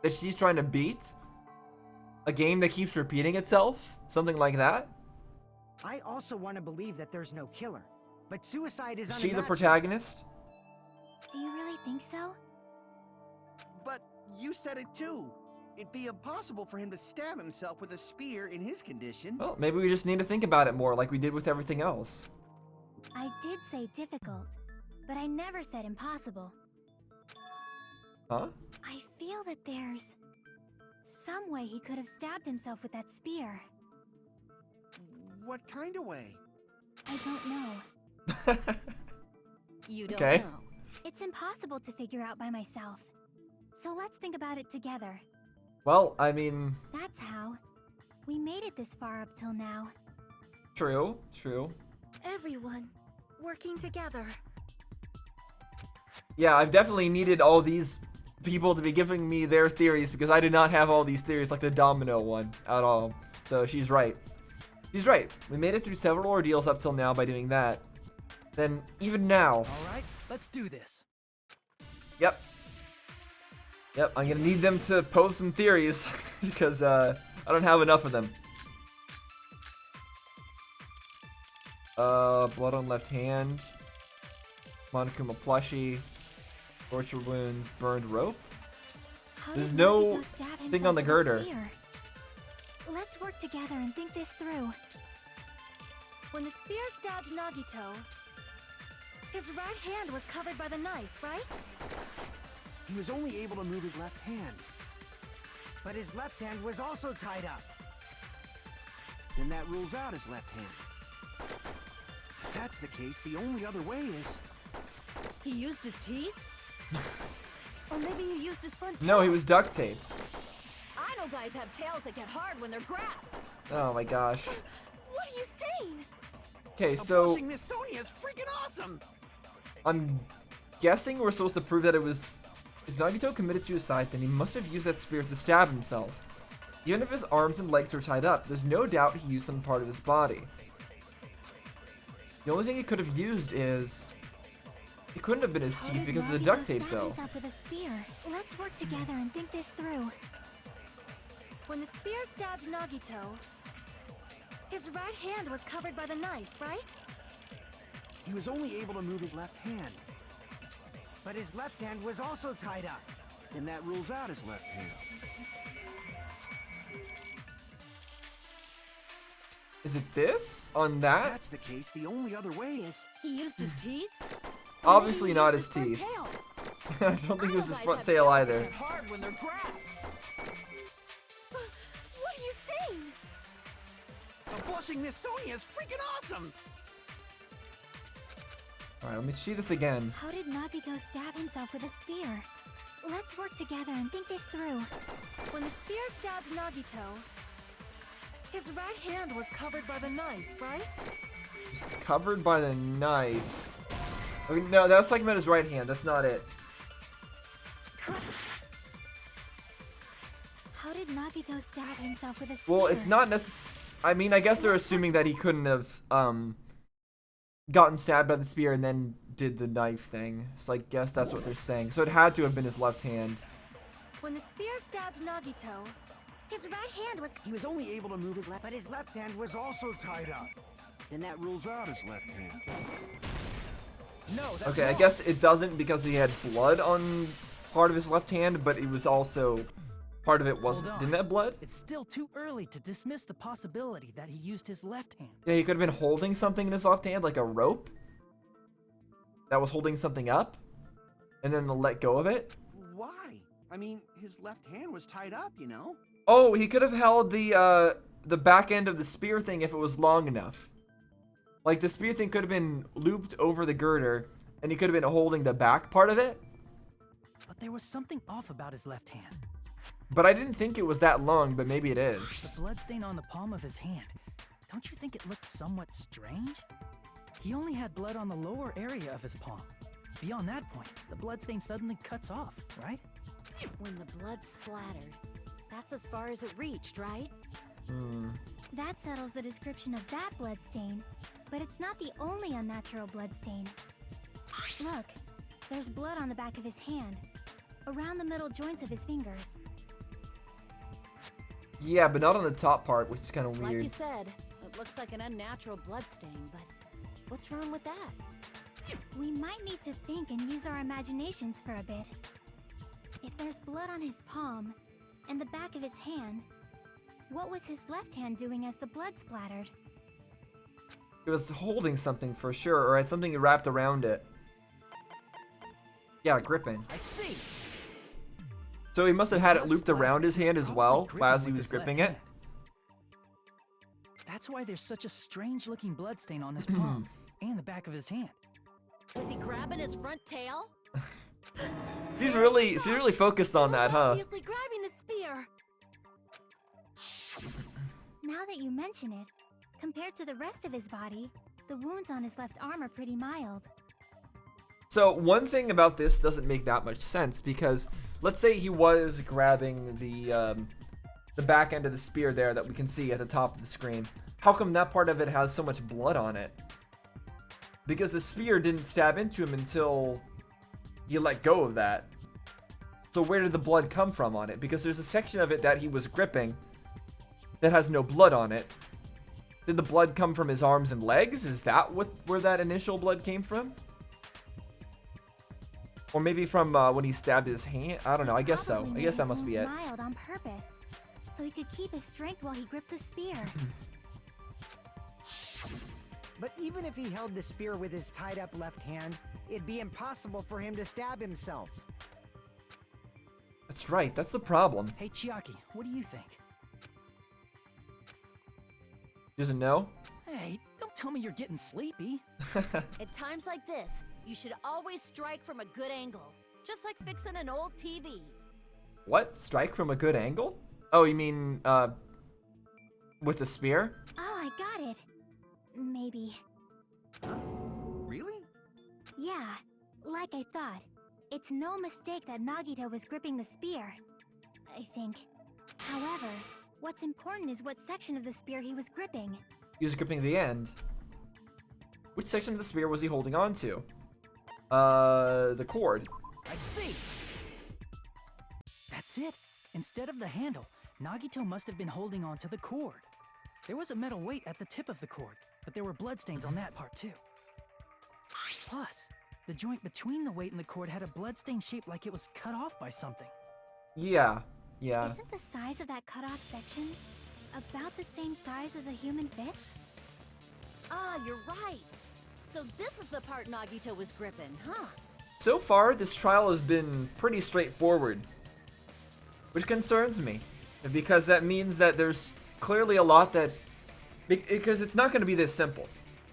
That she's trying to beat? A game that keeps repeating itself? Something like that? I also want to believe that there's no killer, but suicide is Is she the unimaginable. protagonist? Do you really think so? But you said it too. It'd be impossible for him to stab himself with a spear in his condition. Well, maybe we just need to think about it more like we did with everything else. I did say difficult, but I never said impossible. Huh? I feel that there's some way he could have stabbed himself with that spear. What kind of way? I don't know. You don't Okay. know. It's impossible to figure out by myself. So let's think about it together. Well, I mean, That's how. We made it this far up till now. true. Everyone working together. Yeah, I've definitely needed all these people to be giving me their theories because I did not have all these theories like the domino one at all. So she's right. She's right. We made it through several ordeals up till now by doing that. Then even now. All right, let's do this. Yep, I'm gonna need them to pose some theories because I don't have enough of them. Blood on left hand. Monokuma plushie. Torture wounds. Burned rope. How There's did no Nagito stab thing himself on the with a girder. spear? Let's work together and think this through. When the spear stabbed Nagito, his right hand was covered by the knife, right? He was only able to move his left hand. But his left hand was also tied up. Then that rules out his left hand. If that's the case, the only other way is... He used his teeth? Or maybe he used his front tail? No, he was duct taped. I know guys have tails that get hard when they're grabbed. Oh my gosh. What are you saying? Okay, so Approaching Miss Sonia is freaking awesome! I'm guessing we're supposed to prove that it was... If Nagito committed suicide, then he must have used that spear to stab himself. Even if his arms and legs were tied up, there's no doubt he used some part of his body. The only thing he could have used is... It couldn't have been his How teeth did because of the Nagito duct tape, stab though. himself with a spear? Let's work together and think this through. When the spear stabbed Nagito, his right hand was covered by the knife, right? He was only able to move his left hand. But his left hand was also tied up. Then that rules out his left hand. Is it this? On that? If that's the case, the only other way is... He used his teeth? Obviously Maybe he not used his front teeth. tail. I don't think it was his I know front guys tail have tails that either. get hard when they're grabbed. What are you saying? The blushing Miss Sonia is freaking awesome! Alright, let me see this again. How did Nagito stab himself with a spear? Let's work together and think this through. When the spear stabbed Nagito, his right hand was covered by the knife, right? It's covered by the knife. I mean, no, that's like about his right hand. That's not it. How did Nagito stab himself with a spear? Well, it's not necess- I mean, I guess they're assuming that he couldn't have gotten stabbed by the spear and then did the knife thing. So I guess that's what they're saying. So it had to have been his left hand. When the spear stabbed Nagito, his right hand was... He was only able to move his left... But his left hand was also tied up. Then that rules out his left hand. No, that's Okay, I wrong. guess it doesn't because he had blood on part of his left hand, but it was also part of it wasn't, Hold on. didn't have blood? It's still too early to dismiss the possibility that he used his left hand. Yeah, he could have been holding something in his left hand, like a rope that was holding something up, and then let go of it. Why? I mean, his left hand was tied up, you know? Oh, he could have held the back end of the spear thing if it was long enough. Like, the spear thing could have been looped over the girder, and he could have been holding the back part of it. But there was something off about his left hand. But I didn't think it was that long, but maybe it is. The bloodstain on the palm of his hand. Don't you think it looked somewhat strange? He only had blood on the lower area of his palm. Beyond that point, the bloodstain suddenly cuts off, right? When the blood splattered, that's as far as it reached, right? That settles the description of that bloodstain, but it's not the only unnatural bloodstain. Look, there's blood on the back of his hand, around the middle joints of his fingers. Yeah, but not on the top part, which is kind of Like weird. you said, it looks like an unnatural bloodstain, but what's wrong with that? We might need to think and use our imaginations for a bit. If there's blood on his palm and the back of his hand, what was his left hand doing as the blood splattered? It was holding something for sure, or had something wrapped around it. Yeah, gripping. I see. So he must have had it looped Blood around his splatter hand was as well, probably as he gripping was with his gripping left it. hand. That's why there's such a strange looking bloodstain on his palm and the back of his hand. Was he grabbing his front tail? She's really focused on that, huh? Obviously grabbing the spear. Now that you mention it, compared to the rest of his body, the wounds on his left arm are pretty mild. So one thing about this doesn't make that much sense, because let's say he was grabbing the back end of the spear there that we can see at the top of the screen. How come that part of it has so much blood on it? Because the spear didn't stab into him until he let go of that. So where did the blood come from on it? Because there's a section of it that he was gripping that has no blood on it. Did the blood come from his arms and legs? Is that where that initial blood came from? Or maybe from when he stabbed his hand? I don't know. I guess so. Probably I made guess that his must be wounds it. mild on purpose, so he could keep his strength while he gripped the spear. But even if he held the spear with his tied up left hand, it'd be impossible for him to stab himself. That's right. That's the problem. Hey Chiaki, what do you think? Doesn't know? Hey, don't tell me you're getting sleepy. At times like this, you should always strike from a good angle, just like fixing an old TV. What? Strike from a good angle? Oh, you mean, with the spear? Oh, I got it. Maybe. Really? Yeah, like I thought. It's no mistake that Nagito was gripping the spear, I think. However, what's important is what section of the spear he was gripping. He was gripping the end. Which section of the spear was he holding on to? The cord. I see. That's it. Instead of the handle, Nagito must have been holding on to the cord. There was a metal weight at the tip of the cord, but there were bloodstains on that part too. Plus, the joint between the weight and the cord had a bloodstain shaped like it was cut off by something. Yeah. Isn't the size of that cut-off section about the same size as a human fist? Ah, you're right. So this is the part Nagito was gripping, huh? So far, this trial has been pretty straightforward, which concerns me, because that means that there's clearly a lot that, because it's not going to be this simple.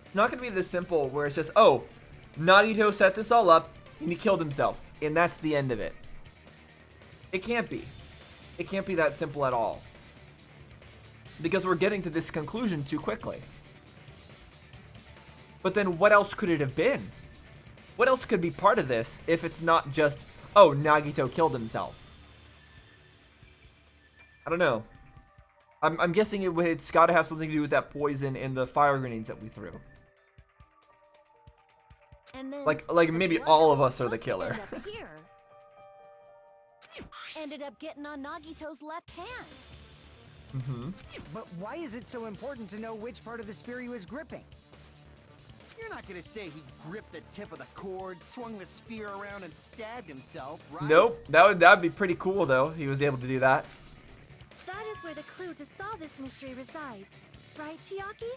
It's not going to be this simple where it's just, oh, Nagito set this all up and he killed himself, and that's the end of it. It can't be. It can't be that simple at all, because we're getting to this conclusion too quickly. But then what else could it have been? What else could be part of this if it's not just, oh, Nagito killed himself? I don't know. I'm guessing it's got to have something to do with that poison and the fire grenades that we threw. And then Like the maybe blood all that of was us are the supposed to killer. end up here ended up getting on Nagito's left hand. But why is it so important to know which part of the spear he was gripping? You're not gonna say he gripped the tip of the cord, swung the spear around, and stabbed himself, right? Nope. That'd be pretty cool though. He was able to do that. That is where the clue to solve this mystery resides. Right, Chiaki?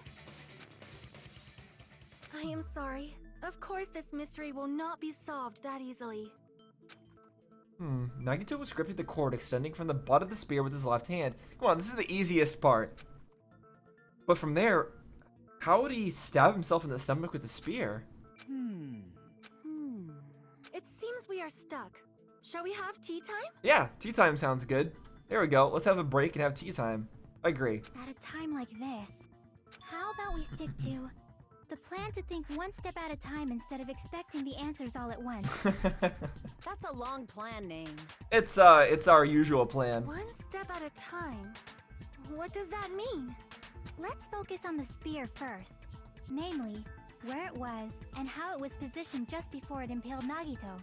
I am sorry. Of course this mystery will not be solved that easily. Nagito was gripping the cord extending from the butt of the spear with his left hand. Come on, this is the easiest part. But from there, how would he stab himself in the stomach with the spear? It seems we are stuck. Shall we have tea time? Yeah, tea time sounds good. There we go. Let's have a break and have tea time. I agree. At a time like this, how about we stick to the plan to think one step at a time instead of expecting the answers all at once? That's a long plan name. It's our usual plan. One step at a time. What does that mean? Let's focus on the spear first. Namely, where it was and how it was positioned just before it impaled Nagito.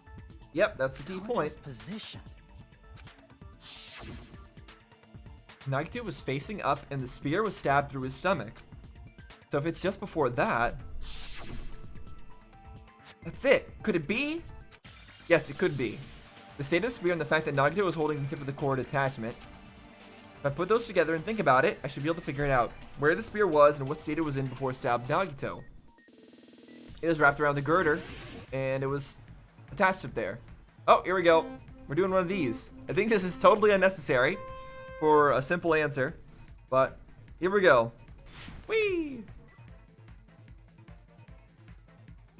Yep, that's the key point. Position. Nagito was facing up and the spear was stabbed through his stomach. So if it's just before that, that's it. Could it be? Yes, it could be. The state of the spear and the fact that Nagito was holding the tip of the cord attachment. If I put those together and think about it, I should be able to figure it out. Where the spear was and what state it was in before it stabbed Nagito. It was wrapped around the girder, and it was attached up there. Oh, here we go. We're doing one of these. I think this is totally unnecessary for a simple answer, but here we go. Whee!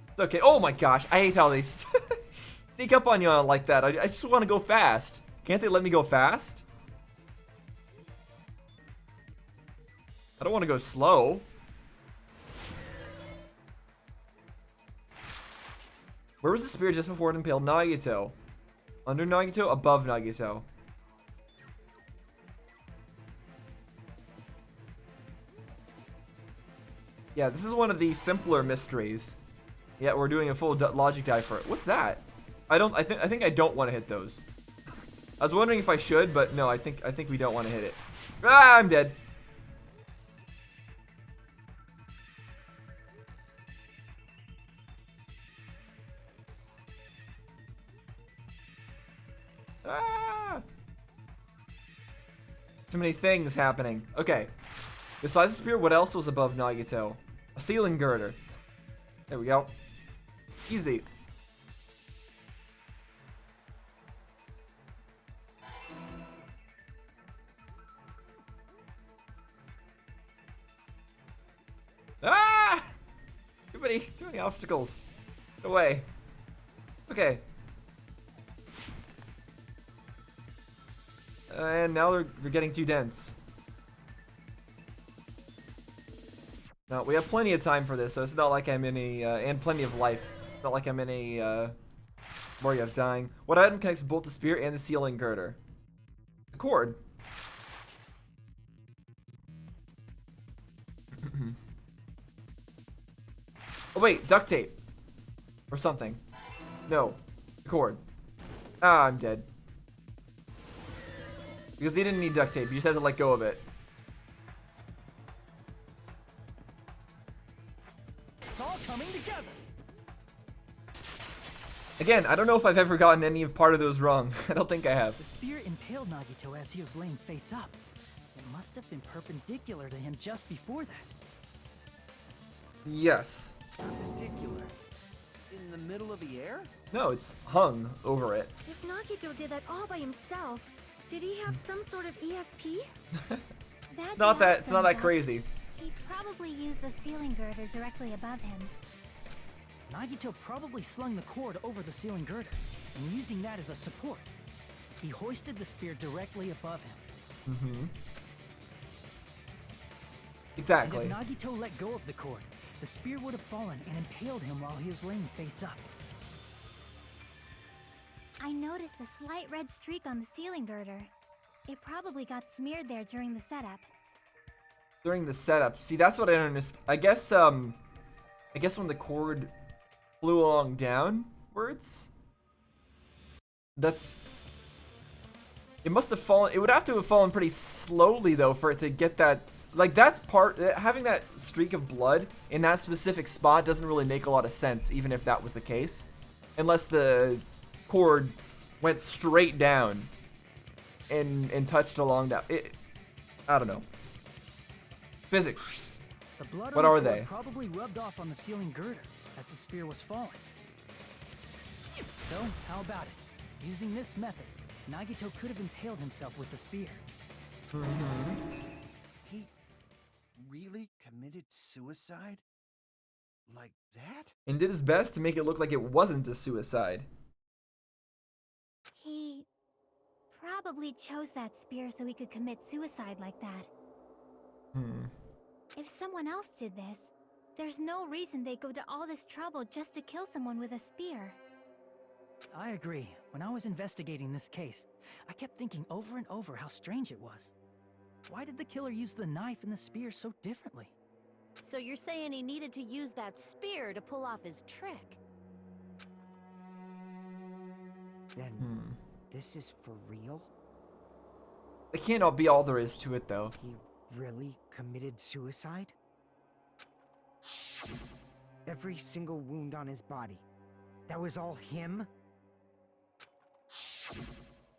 It's okay. Oh my gosh, I hate how they sneak up on you like that. I just want to go fast. Can't they let me go fast? I don't want to go slow. Where was the spear just before it impaled Nagito? Under Nagito, above Nagito. Yeah, this is one of the simpler mysteries. Yeah, we're doing a full logic dive for it. What's that? I think I don't want to hit those. I was wondering if I should, but no, I think we don't want to hit it. Ah, I'm dead. Ah! Too many things happening. Okay. Besides the spear, what else was above Nagito? A ceiling girder. There we go. Easy. Ah! Too many obstacles. Get away. Okay. And now they're getting too dense. No, we have plenty of time for this, so it's not like I'm in a, and plenty of life. It's not like I'm in a, worry of dying. What item connects both the spear and the ceiling girder? The cord. Oh wait, duct tape. Or something. No. The cord. Ah, I'm dead. Because he didn't need duct tape, you just had to let go of it. It's all coming together. Again, I don't know if I've ever gotten any part of those wrong. I don't think I have. The spear impaled Nagito as he was laying face up. It must have been perpendicular to him just before that. Yes. Perpendicular. In the middle of the air? No, it's hung over it. If Nagito did that all by himself, did he have some sort of ESP? It's not that crazy. He probably used the ceiling girder directly above him. Nagito probably slung the cord over the ceiling girder, and using that as a support, he hoisted the spear directly above him. Mm-hmm. Exactly. And if Nagito let go of the cord, the spear would have fallen and impaled him while he was laying face up. I noticed a slight red streak on the ceiling girder. It probably got smeared there during the setup. During the setup. See, that's what I don't understand. I guess when the cord flew along downwards, it must have fallen. It would have to have fallen pretty slowly though for it to get that like that's part, having that streak of blood in that specific spot doesn't really make a lot of sense, even if that was the case, unless the cord went straight down and touched along that. I don't know. Physics. The blood What on are the cord they? probably rubbed off on the ceiling girder as the spear was falling. So, how about it? Using this method, Nagito could have impaled himself with the spear. Are you serious? He really committed suicide? Like that? And did his best to make it look like it wasn't a suicide. He probably chose that spear so he could commit suicide like that. If someone else did this, there's no reason they go to all this trouble just to kill someone with a spear. I agree. When I was investigating this case, I kept thinking over and over how strange it was. Why did the killer use the knife and the spear so differently? So you're saying he needed to use that spear to pull off his trick? Then, this is for real? It can't all be all there is to it, though. He really committed suicide? Every single wound on his body. That was all him?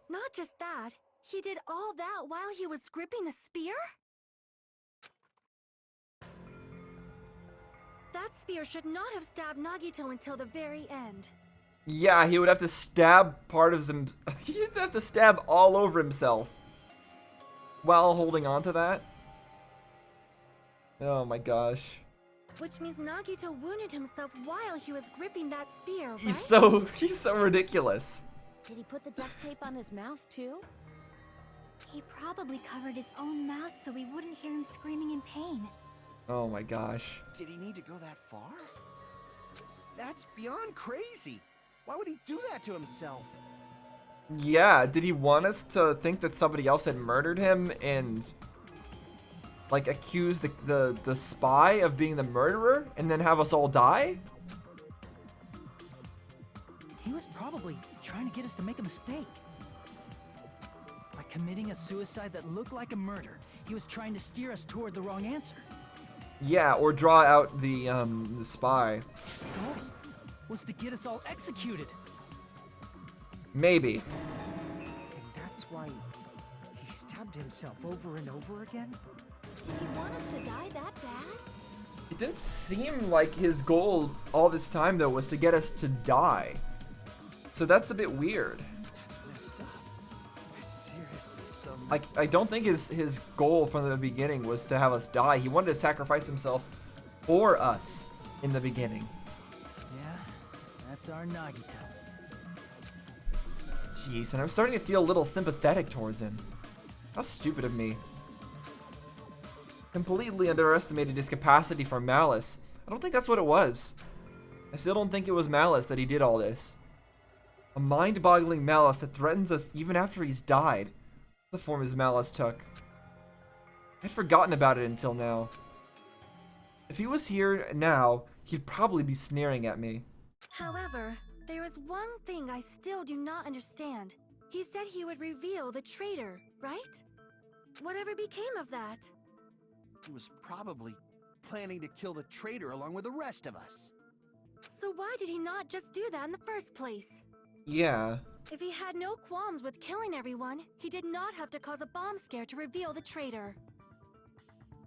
Not just that, he did all that while he was gripping the spear? That spear should not have stabbed Nagito until the very end. Yeah, he would have to stab part of him. He'd have to stab all over himself while holding on to that. Oh my gosh. Which means Nagito wounded himself while he was gripping that spear, right? He's so ridiculous. Did he put the duct tape on his mouth too? He probably covered his own mouth so we wouldn't hear him screaming in pain. Oh my gosh. Did he need to go that far? That's beyond crazy. Why would he do that to himself? Yeah, did he want us to think that somebody else had murdered him and like accuse the spy of being the murderer and then have us all die? He was probably trying to get us to make a mistake. By committing a suicide that looked like a murder, he was trying to steer us toward the wrong answer. Yeah, or draw out the spy. His goal was to get us all executed. Maybe. And that's why he stabbed himself over and over again? Did he want us to die that bad? It didn't seem like his goal all this time, though, was to get us to die. So that's a bit weird. That's messed up. That's seriously so Like, messed I don't think his goal from the beginning was to have us die. He wanted to sacrifice himself for us in the beginning. Yeah, that's our Nagito. Jeez, and I'm starting to feel a little sympathetic towards him. How stupid of me. Completely underestimated his capacity for malice. I don't think that's what it was. I still don't think it was malice that he did all this. A mind-boggling malice that threatens us even after he's died. The form his malice took. I'd forgotten about it until now. If he was here now, he'd probably be sneering at me. However, there is one thing I still do not understand. He said he would reveal the traitor, right? Whatever became of that? He was probably planning to kill the traitor along with the rest of us. So why did he not just do that in the first place? Yeah. If he had no qualms with killing everyone, he did not have to cause a bomb scare to reveal the traitor.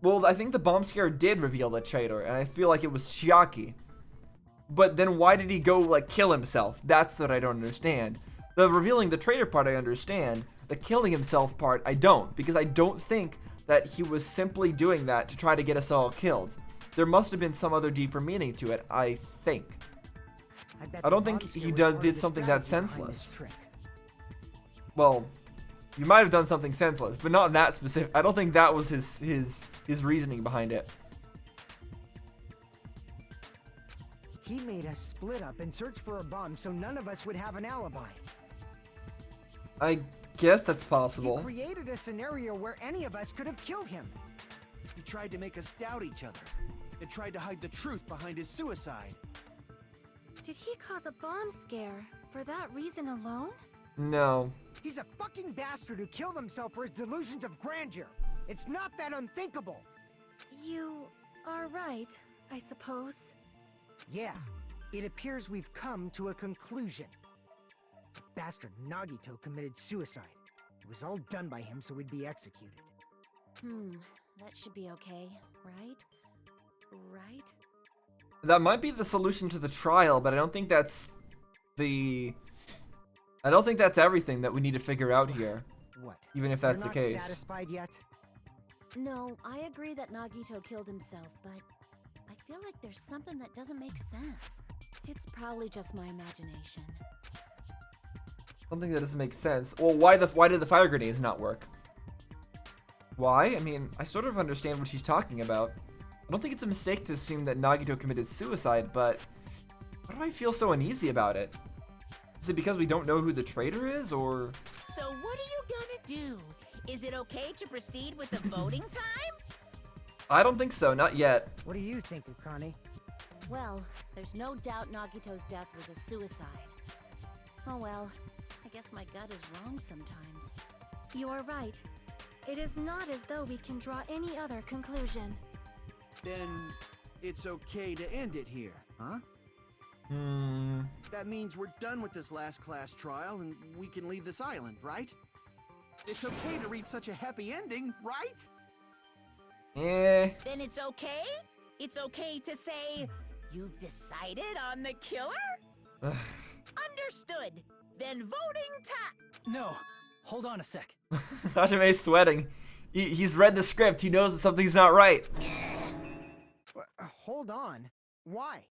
Well, I think the bomb scare did reveal the traitor, and I feel like it was Chiaki. But then why did he go, like, kill himself? That's what I don't understand. The revealing the traitor part I understand. The killing himself part I don't, because I don't think that he was simply doing that to try to get us all killed. There must have been some other deeper meaning to it, I think. I don't think he did something that senseless. Well, you might have done something senseless, but not that specific. I don't think that was his reasoning behind it. He made us split up and search for a bomb so none of us would have an alibi. I guess that's He possible. created a scenario where any of us could have killed him. He tried to make us doubt each other and tried to hide the truth behind his suicide. Did he cause a bomb scare for that reason alone? No. He's a fucking bastard who killed himself for his delusions of grandeur. It's not that unthinkable. You are right, I suppose. Yeah, it appears we've come to a conclusion. The bastard Nagito committed suicide. It was all done by him so we'd be executed. That should be okay, right? Right? That might be the solution to the trial, but I don't think that's I don't think that's everything that we need to figure out here. What? Even if that's You're the not case. satisfied yet? No, I agree that Nagito killed himself, but I feel like there's something that doesn't make sense. It's probably just my imagination. Something that doesn't make sense. Well, why did the fire grenades not work? Why? I mean, I sort of understand what she's talking about. I don't think it's a mistake to assume that Nagito committed suicide, but why do I feel so uneasy about it? Is it because we don't know who the traitor is, or? So what are you gonna do? Is it okay to proceed with the voting time? I don't think so, not yet. What do you think, Akane? Well, there's no doubt Nagito's death was a suicide. Oh well, I guess my gut is wrong sometimes. You are right. It is not as though we can draw any other conclusion. Then it's okay to end it here, huh? That means we're done with this last class trial and we can leave this island, right? It's okay to reach such a happy ending, right? Then it's okay? It's okay to say, you've decided on the killer? Understood. Then voting time. No, hold on a sec. Hajime's sweating. He's read the script. He knows that something's not right. Hold on. Why?